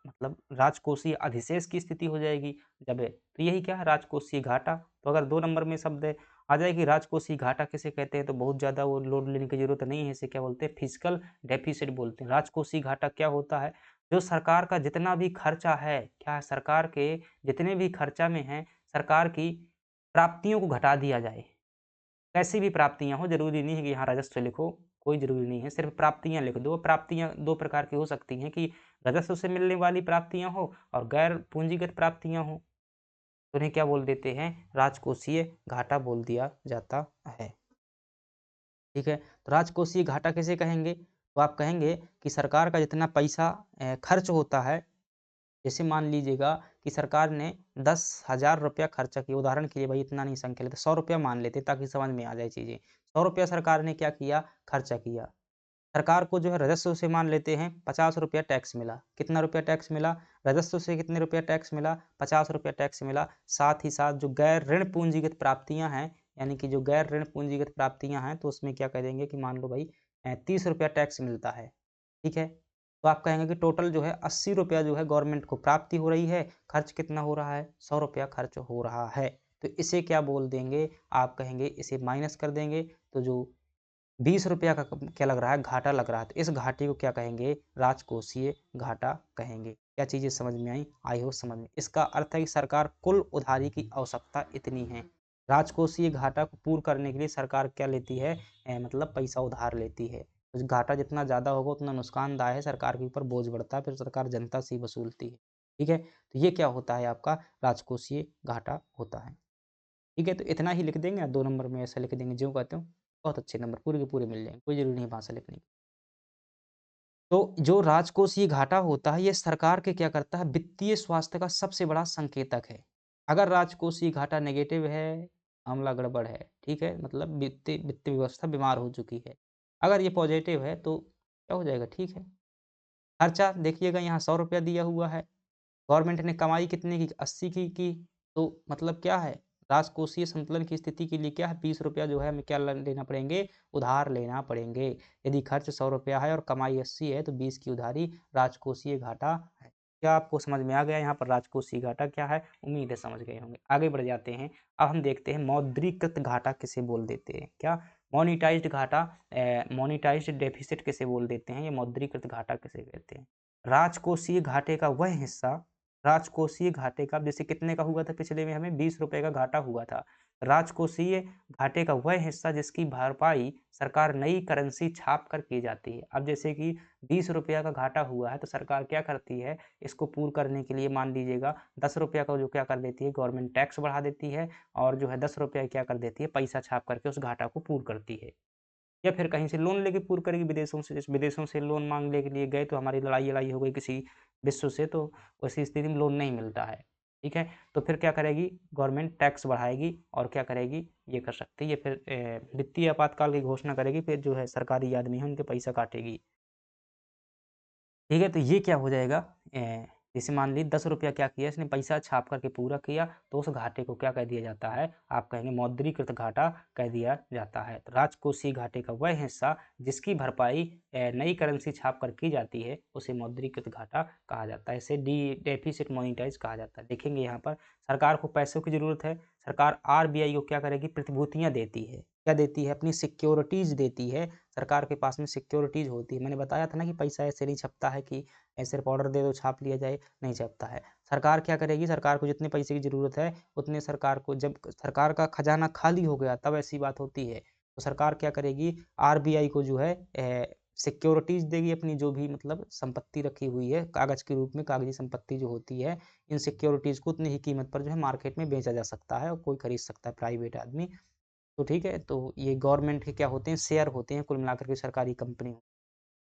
मतलब राजकोषीय अधिशेष की स्थिति हो जाएगी। जब तो यही क्या है? राजकोषीय घाटा। तो अगर 2 नंबर में शब्द आ जाए कि राजकोषीय घाटा किसे कहते हैं, तो बहुत ज़्यादा वो लोड लेने की ज़रूरत नहीं है। इसे क्या बोलते हैं? फिस्कल डेफिसिट बोलते हैं। राजकोषीय घाटा क्या होता है? जो सरकार का जितना भी खर्चा है, क्या है सरकार के जितने भी खर्चा में है, सरकार की प्राप्तियों को घटा दिया जाए। कैसी भी प्राप्तियाँ हो, ज़रूरी नहीं है कि यहाँ राजस्व लिखो, कोई ज़रूरी नहीं है, सिर्फ़ प्राप्तियाँ लिख दो। प्राप्तियाँ 2 प्रकार की हो सकती हैं कि राजस्व से मिलने वाली प्राप्तियाँ हो और गैर पूंजीगत प्राप्तियाँ हो। तो उन्हें क्या बोल देते हैं? राजकोषीय घाटा बोल दिया जाता है। ठीक है? तो राजकोषीय घाटा किसे कहेंगे? तो आप कहेंगे कि सरकार का जितना पैसा खर्च होता है, जैसे मान लीजिएगा कि सरकार ने 10,000 रुपया खर्चा किया, उदाहरण के लिए भाई इतना नहीं संख्या लेते, 100 रुपया मान लेते ताकि समझ में आ जाए चीज़ें। 100 रुपया सरकार ने क्या किया? खर्चा किया। सरकार को जो है राजस्व से मान लेते हैं 50 रुपया टैक्स मिला। कितना रुपया टैक्स मिला? राजस्व से कितने रुपया टैक्स मिला? 50 रुपया टैक्स मिला। साथ ही साथ जो गैर ऋण पूंजीगत प्राप्तियाँ हैं, यानी कि जो गैर ऋण पूंजीगत प्राप्तियाँ हैं, तो उसमें क्या करेंगे कि मान लो भाई 30 रुपया टैक्स मिलता है। ठीक है? तो आप कहेंगे कि टोटल जो है 80 रुपया जो है गवर्नमेंट को प्राप्ति हो रही है, खर्च कितना हो रहा है? 100 रुपया खर्च हो रहा है। तो इसे क्या बोल देंगे? आप कहेंगे इसे माइनस कर देंगे, तो जो 20 रुपया का क्या लग रहा है? घाटा लग रहा है। तो इस घाटे को क्या कहेंगे? राजकोषीय घाटा कहेंगे। क्या चीज़ें समझ में आई? आई हो समझ में। इसका अर्थ है कि सरकार कुल उधारी की आवश्यकता इतनी है। राजकोषीय घाटा को पूर्ण करने के लिए सरकार क्या लेती है? मतलब पैसा उधार लेती है। तो घाटा जितना ज़्यादा होगा उतना नुकसानदायक है, सरकार के ऊपर बोझ बढ़ता है, फिर सरकार जनता से ही वसूलती है। ठीक है? तो ये क्या होता है आपका? राजकोषीय घाटा होता है। ठीक है, तो इतना ही लिख देंगे, 2 नंबर में ऐसा लिख देंगे ज्यों का त्यों, बहुत अच्छे नंबर पूरे के पूरे मिल जाएँगे, कोई ज़रूरी नहीं है भाषा लिखने की। तो जो राजकोषीय घाटा होता है, ये सरकार के क्या करता है? वित्तीय स्वास्थ्य का सबसे बड़ा संकेतक है। अगर राजकोषीय घाटा नेगेटिव है, मामला गड़बड़ है, ठीक है? मतलब वित्त व्यवस्था बीमार हो चुकी है। अगर ये पॉज़िटिव है, तो क्या हो जाएगा? ठीक है। खर्चा देखिएगा यहाँ ₹100 दिया हुआ है। गवर्नमेंट ने कमाई कितने की? 80 की, तो मतलब क्या है? राजकोषीय संतुलन की स्थिति के लिए क्या है? ₹20 जो है हमें क्या ल लेना पड़ेंगे? उधार लेना पड़ेंगे। यदि खर्च ₹100 है और कमाई 80 है, तो 20 की उधारी राजकोषीय घाटा है। क्या आपको समझ में आ गया यहाँ पर राजकोषीय घाटा क्या है? उम्मीद है समझ गए होंगे। आगे बढ़ जाते हैं। अब हम देखते हैं मौद्रीकृत घाटा किसे बोल देते हैं? क्या? मोनेटाइज़्ड घाटा मोनेटाइज़्ड डेफ़िसिट किसे बोल देते हैं? या मौद्रीकृत घाटा किसे कहते हैं? राजकोषीय घाटे का वह हिस्सा राजकोषीय घाटे का जैसे कितने का हुआ था पिछले में हमें ₹20 का घाटा हुआ था। राजकोषीय घाटे का वह हिस्सा जिसकी भरपाई सरकार नई करेंसी छाप कर की जाती है। अब जैसे कि ₹20 का घाटा हुआ है तो सरकार क्या करती है, इसको पूर्ण करने के लिए मान लीजिएगा ₹10 का जो क्या कर देती है गवर्नमेंट टैक्स बढ़ा देती है और जो है ₹10 क्या कर देती है पैसा छाप करके उस घाटा को पूर्ण करती है। या फिर कहीं से लोन लेके पूर्ण करेगी विदेशों से, जैसे विदेशों से लोन माँगने के लिए गए तो हमारी लड़ाई-लड़ाई हो गई किसी विश्व से तो वैसी स्थिति में लोन नहीं मिलता है, ठीक है? तो फिर क्या करेगी गवर्नमेंट टैक्स बढ़ाएगी और क्या करेगी ये कर सकती है, ये फिर वित्तीय आपातकाल की घोषणा करेगी, फिर जो है सरकारी आदमी है उनके पैसा काटेगी। ठीक है, तो ये क्या हो जाएगा जैसे मान ली ₹10 क्या किया इसने पैसा छाप करके पूरा किया, तो उस घाटे को क्या कह दिया जाता है? आप कहेंगे मौद्रीकृत घाटा कह दिया जाता है। तो राजकोषीय घाटे का वह हिस्सा जिसकी भरपाई नई करेंसी छाप कर की जाती है, उसे मौद्रीकृत घाटा कहा जाता है। इसे डेफिसिट मोनेटाइज़ कहा जाता है। देखेंगे यहाँ पर सरकार को पैसों की ज़रूरत है, सरकार आरबीआई को क्या करेगी? प्रतिभूतियाँ देती है। क्या देती है? अपनी सिक्योरिटीज़ देती है। सरकार के पास में सिक्योरिटीज़ होती है। मैंने बताया था ना कि पैसा ऐसे नहीं छपता है कि ऐसे सिर्फ ऑर्डर दे दो छाप लिया जाए, नहीं छपता है। सरकार क्या करेगी? सरकार को जितने पैसे की ज़रूरत है, उतने सरकार को जब सरकार का खजाना खाली हो गया तब ऐसी बात होती है। तो सरकार क्या करेगी? आरबीआई को जो है सिक्योरिटीज़ देगी अपनी जो भी मतलब संपत्ति रखी हुई है, कागज़ के रूप में कागज़ी संपत्ति जो होती है, इन सिक्योरिटीज़ को उतनी ही कीमत पर जो है मार्केट में बेचा जा सकता है और कोई खरीद सकता है प्राइवेट आदमी। तो ठीक है, तो ये गवर्नमेंट के क्या होते हैं शेयर होते हैं कुल मिलाकर के सरकारी कंपनी।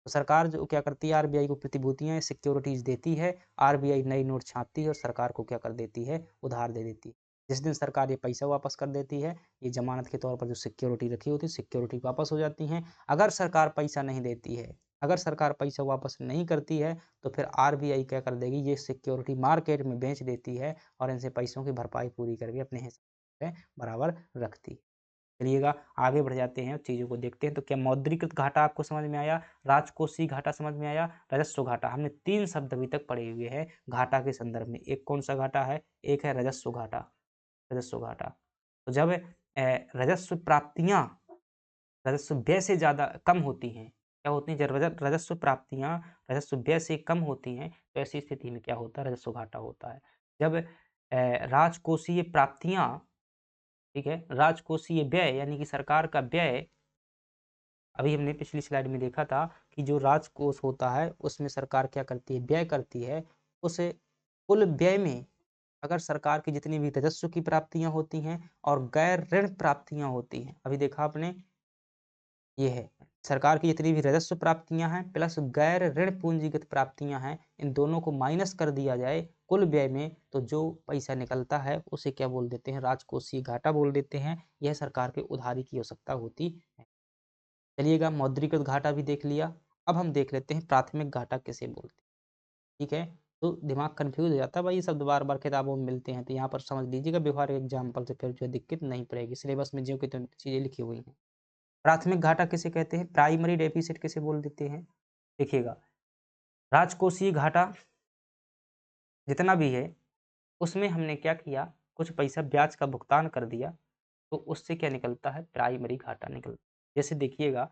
तो सरकार जो क्या करती है, आरबीआई को प्रतिभूतियाँ सिक्योरिटीज़ देती है, आरबीआई नई नोट छापती है और सरकार को क्या कर देती है, उधार दे देती है। जिस दिन सरकार ये पैसा वापस कर देती है, ये ज़मानत के तौर पर जो सिक्योरिटी रखी होती है, सिक्योरिटी वापस हो जाती हैं। अगर सरकार पैसा नहीं देती है, अगर सरकार पैसा वापस नहीं करती है, तो फिर आरबीआई क्या कर देगी, ये सिक्योरिटी मार्केट में बेच देती है और इनसे पैसों की भरपाई पूरी करके अपने हिस्से में बराबर रखती है। चलिएगा आगे बढ़ जाते हैं, चीज़ों को देखते हैं। तो क्या मौद्रिकृत घाटा आपको समझ में आया, राजकोषीय घाटा समझ में आया, राजस्व घाटा। हमने 3 शब्द अभी तक पढ़े हुए हैं घाटा के संदर्भ में। एक कौन सा घाटा है, एक है राजस्व घाटा, राजस्व घाटा। तो जब राजस्व प्राप्तियाँ राजस्व व्यय से ज़्यादा कम होती हैं, क्या होती हैं, जब राजस्व प्राप्तियाँ राजस्व व्यय से कम होती हैं, तो ऐसी स्थिति में क्या होता है, राजस्व घाटा होता है। जब राजकोषीय प्राप्तियाँ, ठीक है, राजकोषीय व्यय यानी कि सरकार का व्यय, अभी हमने पिछली स्लाइड में देखा था कि जो राजकोष होता है उसमें सरकार क्या करती है, व्यय करती है। उस कुल व्यय में अगर सरकार की जितनी भी राजस्व की प्राप्तियां होती हैं और गैर ऋण प्राप्तियां होती हैं, अभी देखा आपने, ये है सरकार की जितनी भी राजस्व प्राप्तियां हैं प्लस गैर ऋण पूंजीगत प्राप्तियां हैं, इन दोनों को माइनस कर दिया जाए कुल व्यय में, तो जो पैसा निकलता है उसे क्या बोल देते हैं, राजकोषीय घाटा बोल देते हैं। यह सरकार के उधारी की आवश्यकता होती है। चलिएगा मौद्रिकृत घाटा भी देख लिया। अब हम देख लेते हैं प्राथमिक घाटा किसे बोलते हैं। ठीक है, तो दिमाग कंफ्यूज हो जाता है भाई, ये शब्द बार बार किताबों में मिलते हैं, तो यहाँ पर समझ लीजिएगा व्यवहारिक एग्जाम्पल से, फिर जो है दिक्कत नहीं पड़ेगी, सिलेबस में जो की तो चीजें लिखी हुई हैं। प्राथमिक घाटा किसे कहते हैं, प्राइमरी डेफिसिट किसे बोल देते हैं। देखिएगा राजकोषीय घाटा जितना भी है उसमें हमने क्या किया, कुछ पैसा ब्याज का भुगतान कर दिया, तो उससे क्या निकलता है, प्राइमरी घाटा निकलता है। जैसे देखिएगा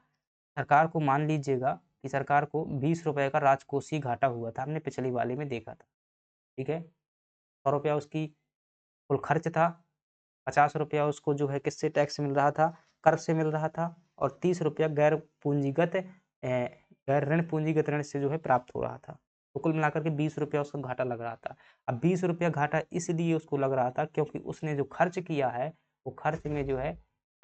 सरकार को, मान लीजिएगा कि सरकार को 20 रुपए का राजकोषीय घाटा हुआ था, हमने पिछली वाले में देखा था। ठीक है, 100 रुपया उसकी कुल खर्च था, 50 रुपया उसको जो है किससे टैक्स मिल रहा था, कर से मिल रहा था, और 30 रुपया गैर पूंजीगत गैर ऋण पूंजीगत ऋण से जो है प्राप्त हो रहा था। तो कुल मिलाकर के 20 रुपया उसका घाटा लग रहा था। अब 20 रुपया घाटा इसलिए उसको लग रहा था क्योंकि उसने जो खर्च किया है, वो खर्च में जो है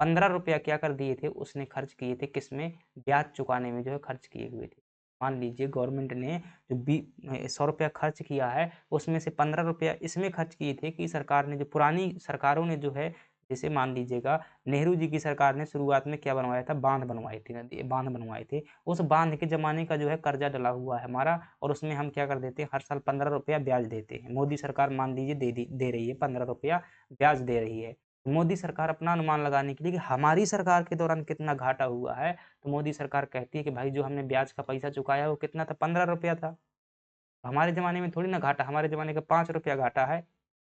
15 रुपया क्या कर दिए थे, उसने खर्च किए थे किसमें, ब्याज चुकाने में जो है खर्च किए हुए थे। मान लीजिए गवर्नमेंट ने जो 100 रुपया खर्च किया है, उसमें से 15 रुपया इसमें खर्च किए थे कि सरकार ने, जो पुरानी सरकारों ने जो है, जैसे मान लीजिएगा नेहरू जी की सरकार ने शुरुआत में क्या बनवाया था, बांध बनवाई थी, नदी बांध बनवाए थे। उस बांध के ज़माने का जो है कर्जा डला हुआ है हमारा, और उसमें हम क्या कर देते हैं, हर साल 15 रुपया ब्याज देते हैं। मोदी सरकार मान लीजिए दे रही है 15 रुपया ब्याज दे रही है। मोदी सरकार अपना अनुमान लगाने के लिए कि हमारी सरकार के दौरान कितना घाटा हुआ है, तो मोदी सरकार कहती है कि भाई जो हमने ब्याज का पैसा चुकाया वो कितना था, 15 रुपया था। हमारे ज़माने में थोड़ी ना घाटा, हमारे ज़माने का 5 रुपया घाटा है,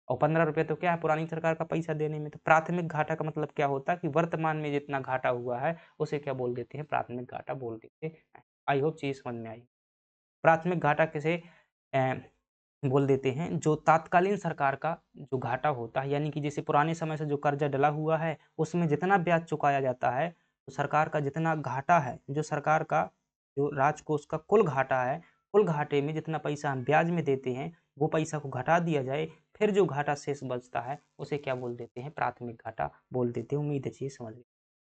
और 15 रुपये तो क्या है पुरानी सरकार का पैसा देने में। तो प्राथमिक घाटा का मतलब क्या होता है कि वर्तमान में जितना घाटा हुआ है उसे क्या बोल देते हैं, प्राथमिक घाटा बोल देते हैं। आई होप चीज़ समझ में आई। प्राथमिक घाटा किसे बोल देते हैं, जो तात्कालीन सरकार का जो घाटा होता है, यानी कि जैसे पुराने समय से जो कर्जा डला हुआ है उसमें जितना ब्याज चुकाया जाता है, तो सरकार का जितना घाटा है, जो सरकार का जो राजकोष का कुल घाटा है, कुल घाटे में जितना पैसा हम ब्याज में देते हैं वो पैसा को घटा दिया जाए, फिर जो घाटा शेष बचता है उसे क्या बोल देते हैं, प्राथमिक घाटा बोल देते हैं। उम्मीद है चीज़ समझ में।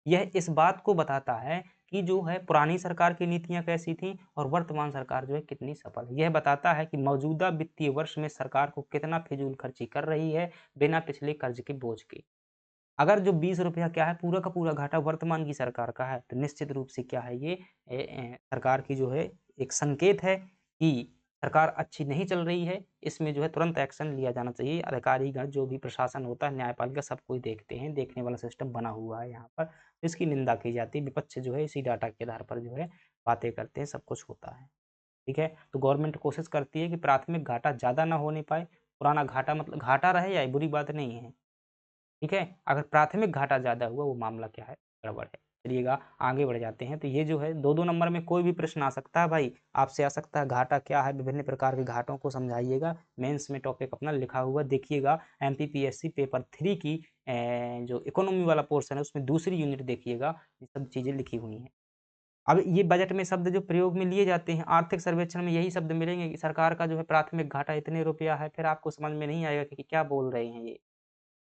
यह इस बात को बताता है कि जो है पुरानी सरकार की नीतियाँ कैसी थीं और वर्तमान सरकार जो है कितनी सफल है। यह बताता है कि मौजूदा वित्तीय वर्ष में सरकार को कितना फिजूल खर्ची कर रही है बिना पिछले कर्ज के बोझ के। अगर जो 20 रुपया क्या है, पूरा का पूरा घाटा वर्तमान की सरकार का है, तो निश्चित रूप से क्या है, ये सरकार की जो है एक संकेत है कि सरकार अच्छी नहीं चल रही है। इसमें जो है तुरंत एक्शन लिया जाना चाहिए। अधिकारीगण जो भी प्रशासन होता है, न्यायपालिका, सब कोई देखते हैं, देखने वाला सिस्टम बना हुआ है यहाँ पर। इसकी निंदा की जाती है, विपक्ष जो है इसी डाटा के आधार पर जो है बातें करते हैं, सब कुछ होता है। ठीक है, तो गवर्नमेंट कोशिश करती है कि प्राथमिक घाटा ज़्यादा ना होने पाए। पुराना घाटा मतलब घाटा रहे या बुरी बात नहीं है। ठीक है, अगर प्राथमिक घाटा ज़्यादा हुआ वो मामला क्या है, गड़बड़ है। चलिएगा आगे बढ़ जाते हैं। तो ये जो है 2-2 नंबर में कोई भी प्रश्न आ सकता है भाई, आपसे आ सकता है घाटा क्या है, विभिन्न प्रकार के घाटों को समझाइएगा। मेंस में टॉपिक अपना लिखा हुआ देखिएगा, एमपीपीएससी पेपर 3 की जो इकोनॉमी वाला पोर्शन है उसमें दूसरी यूनिट देखिएगा, ये सब चीज़ें लिखी हुई हैं। अब ये बजट में शब्द जो प्रयोग में लिए जाते हैं, आर्थिक सर्वेक्षण में यही शब्द मिलेंगे कि सरकार का जो है प्राथमिक घाटा इतने रुपया है, फिर आपको समझ में नहीं आएगा कि क्या बोल रहे हैं ये।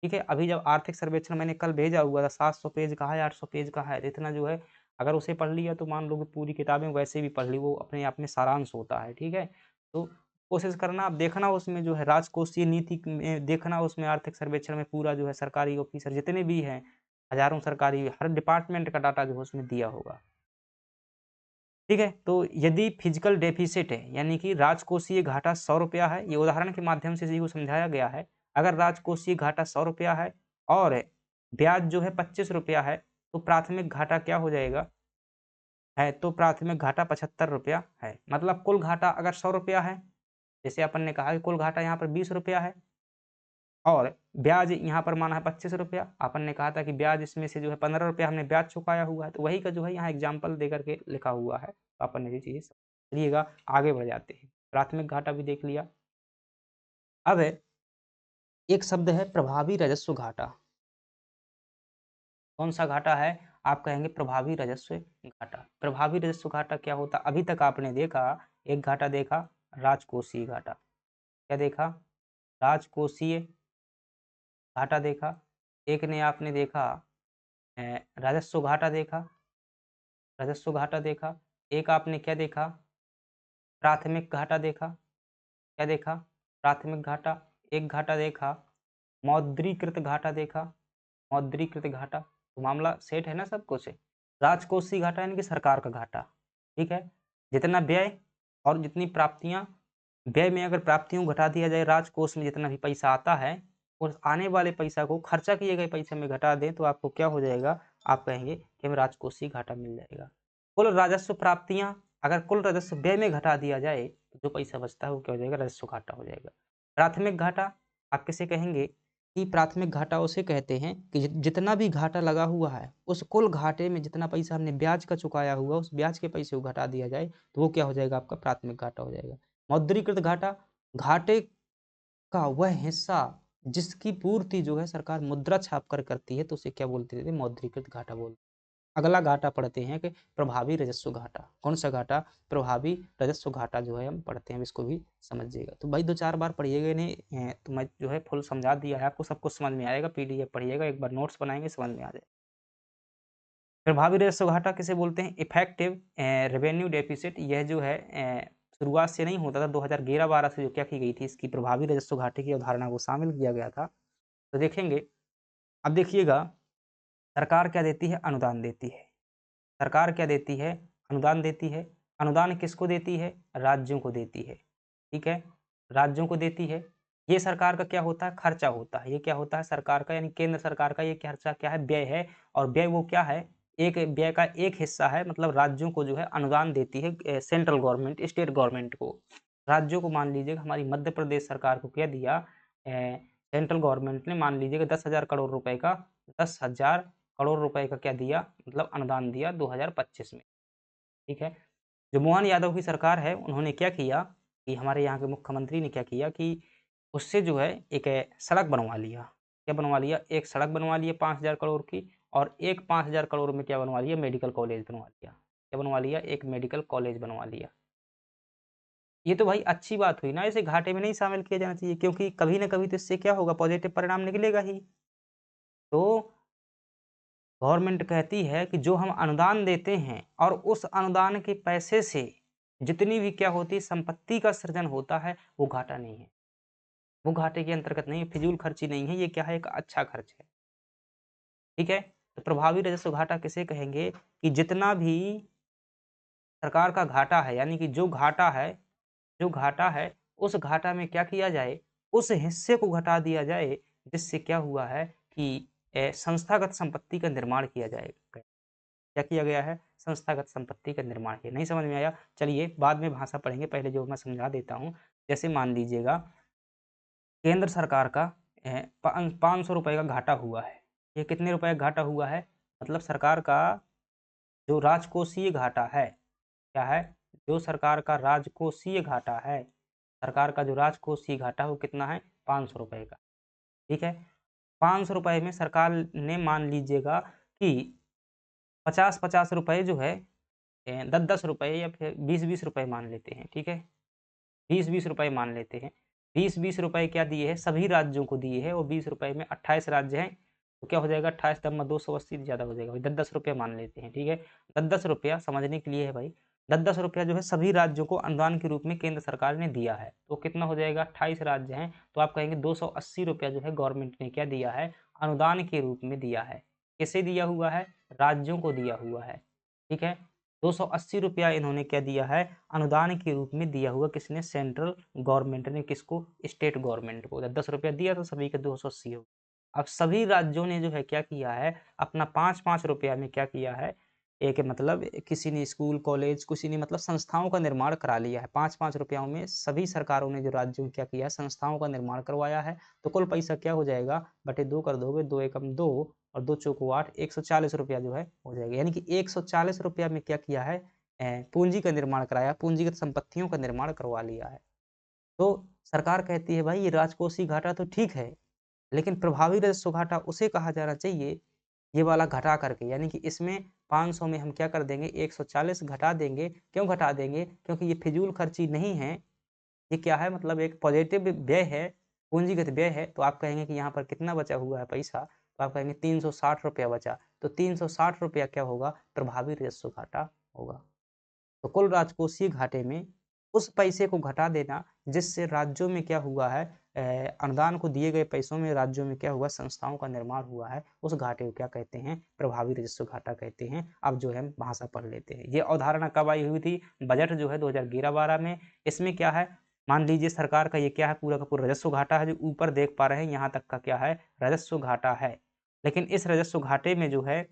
ठीक है, अभी जब आर्थिक सर्वेक्षण मैंने कल भेजा हुआ था, 700 पेज का है, 800 पेज का है, तो इतना जो है अगर उसे पढ़ लिया तो मान लो कि पूरी किताबें वैसे भी पढ़ ली, वो अपने आप में सारांश होता है, ठीक है? तो कोशिश करना, आप देखना उसमें जो है राजकोषीय नीति में देखना, उसमें आर्थिक सर्वेक्षण में पूरा जो है सरकारी ऑफिसर जितने भी हैं, हज़ारों सरकारी हर डिपार्टमेंट का डाटा जो है उसमें दिया होगा। ठीक है? तो यदि फिजिकल डेफिसिट है, यानी कि राजकोषीय घाटा ₹100 है, ये उदाहरण के माध्यम से इसी को समझाया गया है। अगर राजकोषीय घाटा ₹100 है और ब्याज जो है ₹25 है, तो प्राथमिक घाटा क्या हो जाएगा? है, तो प्राथमिक घाटा ₹75 है। मतलब कुल घाटा अगर ₹100 है, जैसे अपन ने कहा कि कुल घाटा यहाँ पर ₹20 है और ब्याज यहाँ पर माना है ₹25। अपन ने कहा था कि ब्याज इसमें से जो है ₹15 हमने ब्याज चुकाया हुआ है, तो वही का जो है यहाँ एग्ज़ाम्पल दे कर के लिखा हुआ है। तो अपन ने ये चीज़ें समझिएगा, आगे बढ़ जाते हैं। प्राथमिक घाटा भी देख लिया। अब एक शब्द है प्रभावी राजस्व घाटा। कौन-सा घाटा है? आप कहेंगे प्रभावी राजस्व घाटा। प्रभावी राजस्व घाटा क्या होता है? अभी तक आपने देखा, एक घाटा देखा राजकोषीय घाटा। क्या देखा? राजकोषीय घाटा देखा। एक ने आपने देखा अ, राजस्व घाटा देखा, राजस्व घाटा देखा। एक आपने क्या देखा? प्राथमिक घाटा देखा। क्या देखा? प्राथमिक घाटा। एक घाटा देखा मौद्रीकृत घाटा देखा, मौद्रीकृत घाटा। तो मामला सेट है ना सब कुछ? राजकोषीय घाटा यानी कि सरकार का घाटा, ठीक है? जितना व्यय और जितनी प्राप्तियाँ, व्यय में अगर प्राप्तियों को घटा दिया जाए, राजकोष में जितना भी पैसा आता है, उस आने वाले पैसा को खर्चा किए गए पैसे में घटा दें, तो आपको क्या हो जाएगा? आप कहेंगे कि हमें राजकोषीय घाटा मिल जाएगा। कुल राजस्व प्राप्तियाँ, अगर कुल राजस्व व्यय में घटा दिया जाए, तो जो पैसा बचता है वो क्या हो जाएगा? राजस्व घाटा हो जाएगा। प्राथमिक घाटा आप किसे कहेंगे? कि प्राथमिक घाटा उसे कहते हैं कि जितना भी घाटा लगा हुआ है, उस कुल घाटे में जितना पैसा हमने ब्याज का चुकाया हुआ, उस ब्याज के पैसे को घटा दिया जाए, तो वो क्या हो जाएगा? आपका प्राथमिक घाटा हो जाएगा। मौद्रीकृत घाटा, घाटे का वह हिस्सा जिसकी पूर्ति जो है सरकार मुद्रा छाप कर करती है, तो उसे क्या बोलते थे? मौद्रीकृत घाटा बोलते। अगला घाटा पढ़ते हैं कि प्रभावी राजस्व घाटा। कौन-सा घाटा? प्रभावी राजस्व घाटा जो है हम पढ़ते हैं, अब इसको भी समझिएगा। तो भाई 2-4 बार पढ़िएगा इन्हें, तो मैं जो है फुल समझा दिया है आपको, सब कुछ समझ में आएगा। पीडीएफ पढ़िएगा, एक बार नोट्स बनाएँगे, समझ में आ जाएगा। प्रभावी राजस्व घाटा किसे बोलते हैं? Effective revenue deficit. यह जो है शुरुआत से नहीं होता था, 2011-12 से जो क्या की गई थी, इसकी प्रभावी राजस्व घाटे की अवधारणा को शामिल किया गया था। तो देखेंगे, अब देखिएगा, सरकार क्या देती है? अनुदान देती है। सरकार क्या देती है? अनुदान देती है। अनुदान किसको देती है? राज्यों को देती है। ठीक है? राज्यों को देती है। ये सरकार का क्या होता है? खर्चा होता है। ये क्या होता है? सरकार का, यानी केंद्र सरकार का ये खर्चा क्या है? व्यय है। और व्यय वो क्या है? एक व्यय का एक हिस्सा है, मतलब राज्यों को जो है अनुदान देती है सेंट्रल गवर्नमेंट, स्टेट गवर्नमेंट को। राज्यों को मान लीजिएगा, हमारी मध्य प्रदेश सरकार को क्या दिया? सेंट्रल गवर्नमेंट ने मान लीजिएगा 10,000 करोड़ रुपए का, 10,000 करोड़ रुपए का क्या दिया? मतलब अनुदान दिया 2025 में, ठीक है? जो मोहन यादव की सरकार है, उन्होंने क्या किया कि हमारे यहाँ के मुख्यमंत्री ने क्या किया कि उससे जो है एक सड़क बनवा लिया। क्या बनवा लिया? एक सड़क बनवा लिया 5,000 करोड़ की, और एक 5,000 करोड़ में क्या बनवा लिया? मेडिकल कॉलेज बनवा लिया। क्या बनवा लिया? एक मेडिकल कॉलेज बनवा लिया। ये तो भाई अच्छी बात हुई ना, इसे घाटे में नहीं शामिल किया जाना चाहिए, क्योंकि कभी न कभी तो इससे क्या होगा? पॉजिटिव परिणाम निकलेगा ही। तो गवर्नमेंट कहती है कि जो हम अनुदान देते हैं और उस अनुदान के पैसे से जितनी भी क्या होती है? संपत्ति का सृजन होता है, वो घाटा नहीं है। वो घाटे के अंतर्गत नहीं है, फिजूल खर्ची नहीं है, ये क्या है? एक अच्छा खर्च है। ठीक है? तो प्रभावी राजस्व घाटा किसे कहेंगे? कि जितना भी सरकार का घाटा है, यानी कि जो घाटा है, उस घाटा में क्या किया जाए? उस हिस्से को घटा दिया जाए, जिससे क्या हुआ है कि संस्थागत संपत्ति का निर्माण किया जाएगा। क्या किया गया है? संस्थागत संपत्ति का निर्माण किया। नहीं समझ में आया? चलिए बाद में भाषा पढ़ेंगे, पहले जो मैं समझा देता हूँ। जैसे मान लीजिएगा, केंद्र सरकार का ₹500 का घाटा हुआ है। ये कितने रुपए का घाटा हुआ है? मतलब सरकार का जो राजकोषीय घाटा है, क्या है? जो सरकार का राजकोषीय घाटा है, सरकार का जो राजकोषीय घाटा है वो कितना है? ₹500 का। ठीक है? ₹500 में सरकार ने मान लीजिएगा कि 50-50 रुपए जो है 10-10 रुपए या फिर 20-20 रुपए मान लेते हैं, ठीक है? 20-20 रुपए मान लेते हैं। 20-20 रुपए क्या दिए हैं? सभी राज्यों को दिए हैं, और 20 रुपए में 28 राज्य हैं, तो क्या हो जाएगा 28,280 ज़्यादा हो जाएगा भाई, 10-10 रुपया मान लेते हैं, ठीक है। 10-10 रुपया समझने के लिए है भाई, 10-10 रुपया जो है सभी राज्यों को अनुदान के रूप में केंद्र सरकार ने दिया है। तो कितना हो जाएगा, 28 राज्य हैं, तो आप कहेंगे 280 रुपया जो है गवर्नमेंट ने क्या दिया है, अनुदान के रूप में दिया है। किसे दिया हुआ है, राज्यों को दिया हुआ है, ठीक है। 280 रुपया इन्होंने क्या दिया है, अनुदान के रूप में दिया हुआ, किसने, सेंट्रल गवर्नमेंट ने, किसको, स्टेट गवर्नमेंट को। 10 रुपया दिया तो सभी के 280 हो। अब सभी राज्यों ने जो है क्या किया है, अपना 5-5 रुपया में क्या किया है, एक मतलब किसी ने स्कूल कॉलेज, किसी ने मतलब संस्थाओं का निर्माण करा लिया है। 5-5 रुपयों में सभी सरकारों ने जो राज्यों में क्या किया है, संस्थाओं का निर्माण करवाया है। तो कुल पैसा क्या हो जाएगा, बटे 2 कर दोगे, 2 एकम 2 और 2 चौको 8, 140 रुपया जो है हो जाएगा। यानी कि 140 रुपया में क्या किया है, पूंजी का निर्माण कराया, पूंजीगत संपत्तियों का निर्माण करवा लिया है। तो सरकार कहती है भाई ये राजकोषीय घाटा तो ठीक है, लेकिन प्रभावी राजस्व घाटा उसे कहा जाना चाहिए, ये वाला घटा करके, यानी कि इसमें 500 में हम क्या कर देंगे, 140 घटा देंगे। क्यों घटा देंगे, क्योंकि ये फिजूल खर्ची नहीं है, ये क्या है, मतलब एक पॉजिटिव व्यय है, पूंजीगत व्यय है। तो आप कहेंगे कि यहाँ पर कितना बचा हुआ है पैसा, तो आप कहेंगे 360 रुपया बचा। तो 360 रुपया क्या होगा, प्रभावी राजस्व घाटा होगा। तो कुल राजकोषीय घाटे में उस पैसे को घटा देना जिससे राज्यों में क्या हुआ है, अनुदान को दिए गए पैसों में राज्यों में क्या हुआ, संस्थाओं का निर्माण हुआ है, उस घाटे को क्या कहते हैं, प्रभावी राजस्व घाटा कहते हैं। अब जो है हम भाषा पढ़ लेते हैं। ये अवधारणा कब आई हुई थी, बजट जो है 2011-12 में। इसमें क्या है, मान लीजिए सरकार का ये क्या है, पूरा का पूरा राजस्व घाटा है, जो ऊपर देख पा रहे हैं यहाँ तक का क्या है, राजस्व घाटा है। लेकिन इस राजस्व घाटे में जो है,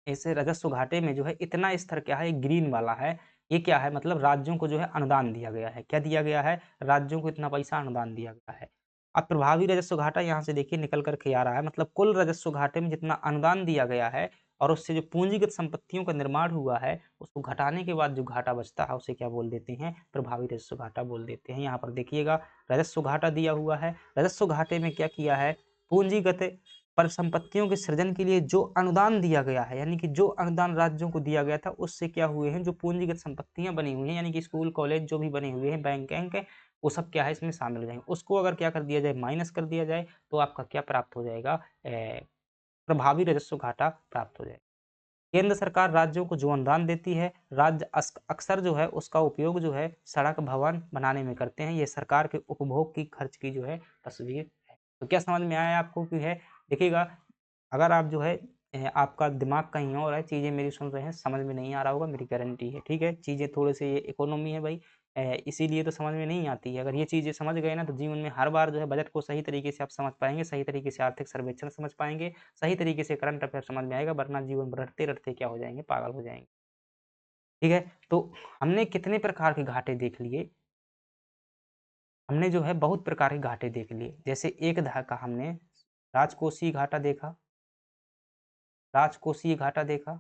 इस राजस्व घाटे में जो है इतना स्तर क्या है, ग्रीन वाला है। ये क्या है, मतलब राज्यों को जो है अनुदान दिया गया है। क्या दिया गया है, राज्यों को इतना पैसा अनुदान दिया गया है। अब प्रभावी राजस्व घाटा यहाँ से देखिए निकल कर के आ रहा है, मतलब कुल राजस्व घाटे में जितना अनुदान दिया गया है और उससे जो पूंजीगत संपत्तियों का निर्माण हुआ है, उसको घटाने के बाद जो घाटा बचता है उसे क्या बोल देते हैं, प्रभावी राजस्व घाटा बोल देते हैं। यहाँ पर देखिएगा राजस्व घाटा दिया हुआ है, राजस्व घाटे में क्या किया है, पूंजीगत परिसंपत्तियों के सृजन के लिए जो अनुदान दिया गया है, यानी कि जो अनुदान राज्यों को दिया गया था उससे क्या हुए हैं, जो पूंजीगत संपत्तियां बनी हुई हैं, यानी कि स्कूल कॉलेज जो भी बने हुए हैं, बैंक वो सब क्या है इसमें शामिल हो जाएंगे। उसको अगर क्या कर दिया जाए, माइनस कर दिया जाए, तो आपका क्या प्राप्त हो जाएगा, प्रभावी राजस्व घाटा प्राप्त हो जाएगा। केंद्र सरकार राज्यों को जो अनुदान देती है, राज्य अक्सर जो है उसका उपयोग जो है सड़क भवन बनाने में करते हैं। ये सरकार के उपभोग की खर्च की जो है तस्वीर है। तो क्या समझ में आया आपको कि है, देखिएगा अगर आप जो है आपका दिमाग कहीं और है, चीज़ें मेरी सुन रहे हैं, समझ में नहीं आ रहा होगा, मेरी गारंटी है, ठीक है। चीज़ें थोड़े से ये इकोनॉमी है भाई, इसीलिए तो समझ में नहीं आती है। अगर ये चीज़ें समझ गए ना, तो जीवन में हर बार जो है बजट को सही तरीके से आप समझ पाएंगे, सही तरीके से आर्थिक सर्वेक्षण समझ पाएंगे, सही तरीके से करंट अफेयर समझ में आएगा, वरना जीवन में रटते रटते क्या हो जाएंगे, पागल हो जाएंगे, ठीक है। तो हमने कितने प्रकार के घाटे देख लिए, हमने जो है बहुत प्रकार के घाटे देख लिए। जैसे एक का हमने राजकोषीय घाटा देखा, राजकोषीय घाटा देखा,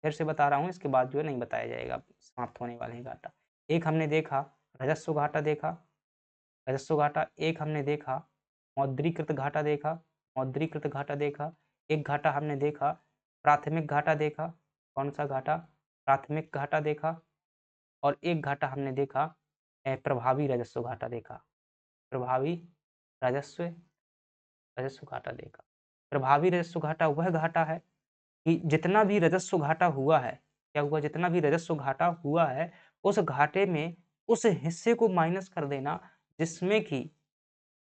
फिर से बता रहा हूँ, इसके बाद जो है नहीं बताया जाएगा, समाप्त होने वाले हैं घाटा। एक हमने देखा राजस्व घाटा देखा, राजस्व घाटा। एक हमने देखा मौद्रीकृत घाटा देखा, मौद्रीकृत घाटा देखा। एक घाटा हमने देखा प्राथमिक घाटा देखा, कौन सा घाटा, प्राथमिक घाटा देखा। और एक घाटा हमने देखा प्रभावी राजस्व घाटा देखा, प्रभावी राजस्व राजस्व घाटा देखा। प्रभावी राजस्व घाटा वह घाटा है कि जितना भी राजस्व घाटा हुआ है, क्या हुआ, जितना भी राजस्व घाटा हुआ है, उस घाटे में उस हिस्से को माइनस कर देना जिसमें कि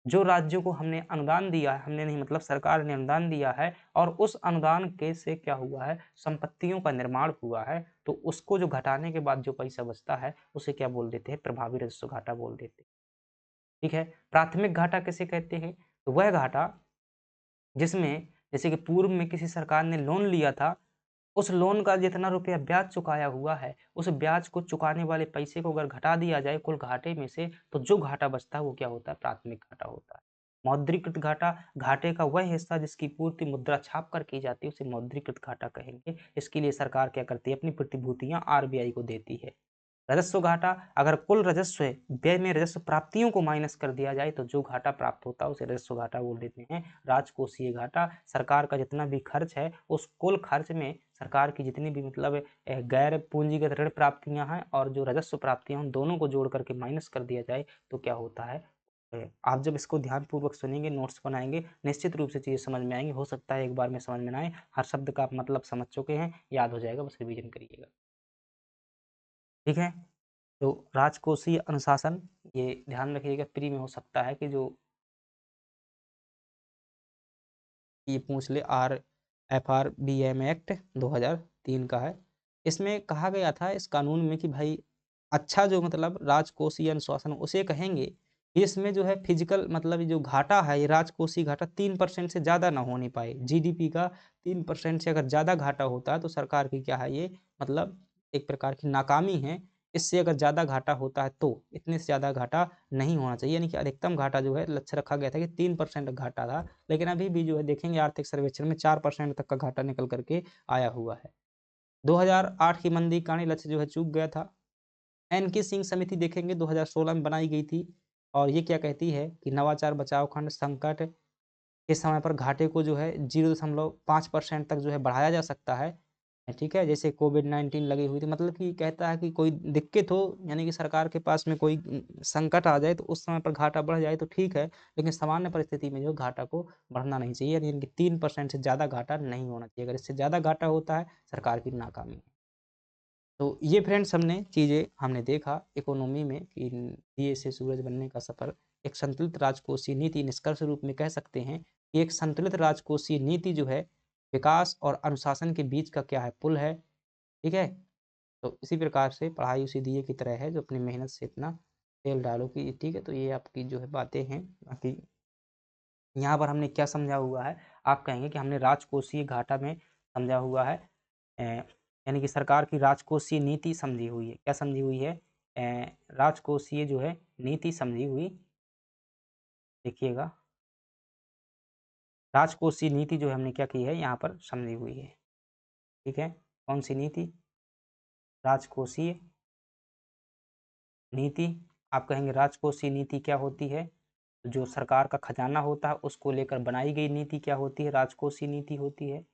जो राज्यों को हमने अनुदान दिया है, हमने नहीं मतलब सरकार ने अनुदान दिया है, और उस अनुदान के से क्या हुआ है, संपत्तियों का निर्माण हुआ है, तो उसको जो घटाने के बाद जो पैसा बचता है उसे क्या बोल देते हैं, प्रभावी राजस्व घाटा बोल देते हैं, ठीक है। प्राथमिक घाटा किसे कहते हैं, तो वह घाटा जिसमें जैसे कि पूर्व में किसी सरकार ने लोन लिया था, उस लोन का जितना रुपया ब्याज चुकाया हुआ है, उस ब्याज को चुकाने वाले पैसे को अगर घटा दिया जाए कुल घाटे में से, तो जो घाटा बचता है वो क्या होता है, प्राथमिक घाटा होता है। मौद्रीकृत घाटा, घाटे का वह हिस्सा जिसकी पूर्ति मुद्रा छाप कर की जाती है उसे मौद्रीकृत घाटा कहेंगे। इसके लिए सरकार क्या करती है, अपनी प्रतिभूतियां आरबीआई को देती है। राजस्व घाटा, अगर कुल राजस्व व्यय में राजस्व प्राप्तियों को माइनस कर दिया जाए तो जो घाटा प्राप्त होता है उसे राजस्व घाटा बोल देते हैं। राजकोषीय घाटा, सरकार का जितना भी खर्च है उस कुल खर्च में सरकार की जितनी भी मतलब गैर पूंजीगत ऋण प्राप्तियां हैं और जो राजस्व प्राप्तियां हैं, उन दोनों को जोड़ करके माइनस कर दिया जाए तो क्या होता है, आप जब इसको ध्यानपूर्वक सुनेंगे, नोट्स बनाएँगे, निश्चित रूप से चीज़ें समझ में आएँगी। हो सकता है एक बार में समझ में ना आए, हर शब्द का आप मतलब समझ चुके हैं, याद हो जाएगा, बस रिवीजन करिएगा। ठीक है? तो राजकोषीय अनुशासन, ये ध्यान रखिएगा प्री में हो सकता है कि जो ये पूछ ले RFRBM एक्ट 2003 का है। इसमें कहा गया था इस कानून में कि भाई अच्छा जो मतलब राजकोषीय अनुशासन उसे कहेंगे, इसमें जो है फिजिकल मतलब ये जो घाटा है, ये राजकोषीय घाटा 3% से ज़्यादा ना होने पाए। जीडीपी का 3% से अगर ज़्यादा घाटा होता है तो सरकार की क्या है ये मतलब एक प्रकार की नाकामी है। इससे अगर ज़्यादा घाटा होता है तो इतने से ज़्यादा घाटा नहीं होना चाहिए, यानी कि अधिकतम घाटा जो है लक्ष्य रखा गया था कि 3% घाटा था। लेकिन अभी भी जो है देखेंगे आर्थिक सर्वेक्षण में 4% तक का घाटा निकल करके आया हुआ है। 2008 की मंदी के कारण ये लक्ष्य जो है चूक गया था। एनके सिंह समिति देखेंगे 2016 में बनाई गई थी और ये क्या कहती है कि नवाचार बचाव खंड संकट के समय पर घाटे को जो है 0.5% तक जो है बढ़ाया जा सकता है। ठीक है? जैसे कोविड-19 लगी हुई थी, मतलब कि कहता है कि कोई दिक्कत हो, यानी कि सरकार के पास में कोई संकट आ जाए तो उस समय पर घाटा बढ़ जाए तो ठीक है, लेकिन सामान्य परिस्थिति में जो घाटा को बढ़ना नहीं चाहिए, यानी कि 3% से ज़्यादा घाटा नहीं होना चाहिए। अगर इससे ज़्यादा घाटा होता है, सरकार की नाकामी है। तो ये फ्रेंड्स हमने देखा इकोनॉमी में कि दिए से सूरज बनने का सफ़र, एक संतुलित राजकोषीय नीति निष्कर्ष रूप में कह सकते हैं कि एक संतुलित राजकोषीय नीति जो है, विकास और अनुशासन के बीच का क्या है, पुल है। ठीक है? तो इसी प्रकार से पढ़ाई उसी दिए की तरह है जो अपनी मेहनत से इतना तेल डालो कि ठीक है, तो ये आपकी जो है बातें हैं। बाकी यहाँ पर हमने क्या समझा हुआ है, आप कहेंगे कि हमने राजकोषीय घाटा में समझा हुआ है यानी कि सरकार की राजकोषीय नीति समझी हुई है। क्या समझी हुई है? राजकोषीय जो है नीति समझी हुई, देखिएगा, राजकोषीय नीति जो है हमने क्या की है यहाँ पर समझी हुई है। ठीक है? कौन-सी नीति? राजकोषीय नीति। आप कहेंगे राजकोषीय नीति क्या होती है? जो सरकार का खजाना होता है उसको लेकर बनाई गई नीति क्या होती है? राजकोषीय नीति होती है।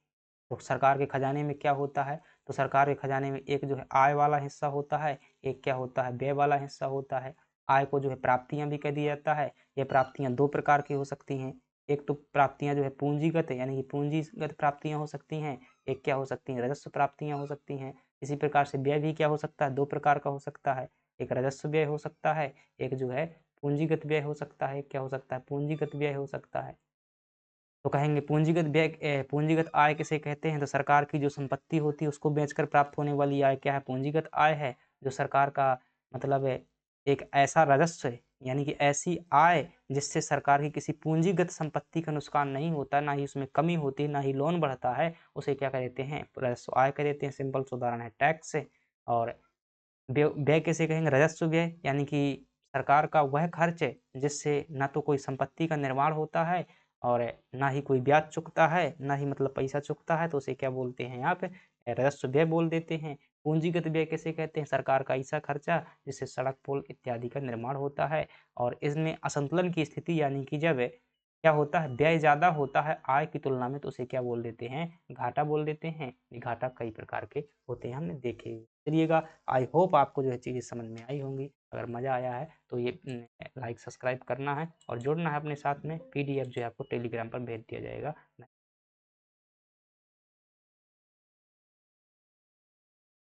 तो सरकार के खजाने में क्या होता है? तो सरकार के खजाने में एक जो है आय वाला हिस्सा होता है, एक क्या होता है? व्यय वाला हिस्सा होता है। आय को जो है प्राप्तियाँ भी कह दिया जाता है। ये प्राप्तियाँ 2 प्रकार की हो सकती हैं। एक तो प्राप्तियाँ जो है पूंजीगत यानी कि पूंजीगत प्राप्तियाँ हो सकती हैं। एक क्या हो सकती हैं? राजस्व प्राप्तियाँ हो सकती हैं। इसी प्रकार से व्यय भी क्या हो सकता है? 2 प्रकार का हो सकता है। एक राजस्व व्यय हो सकता है, एक जो है पूंजीगत व्यय हो सकता है। एक क्या हो सकता है? पूंजीगत व्यय हो सकता है। तो कहेंगे पूंजीगत व्यय पूंजीगत आय किसे कहते हैं? तो सरकार की जो संपत्ति होती है उसको बेचकर प्राप्त होने वाली आय क्या है? पूंजीगत आय है। जो सरकार का मतलब है एक ऐसा राजस्व है, यानी कि ऐसी आय जिससे सरकार की किसी पूंजीगत संपत्ति का नुकसान नहीं होता, ना ही उसमें कमी होती है, ना ही लोन बढ़ता है, उसे क्या कह देते हैं? राजस्व आय कह देते हैं। सिंपल सा उदाहरण है टैक्स। और व्यय व्यय किसे कहेंगे? राजस्व व्यय, यानी कि सरकार का वह खर्च है जिससे ना तो कोई संपत्ति का निर्माण होता है और ना ही कोई ब्याज चुकता है, ना ही मतलब पैसा चुकता है, तो उसे क्या बोलते हैं यहाँ पे? राजस्व व्यय बोल देते हैं। पूंजीगत व्यय किसे कहते हैं? सरकार का ऐसा खर्चा जिससे सड़क, पुल इत्यादि का निर्माण होता है और इसमें असंतुलन की स्थिति यानी कि जब क्या होता है? व्यय ज़्यादा होता है आय की तुलना में, तो उसे क्या बोल देते हैं? घाटा बोल देते हैं। ये घाटा कई प्रकार के होते हैं, हमने देखे। चलिएगा, आई होप आपको जो है चीज़ें समझ में आई होंगी। अगर मज़ा आया है तो ये लाइक सब्सक्राइब करना है और जुड़ना है अपने साथ में। पीडीएफ जो है आपको टेलीग्राम पर भेज दिया जाएगा।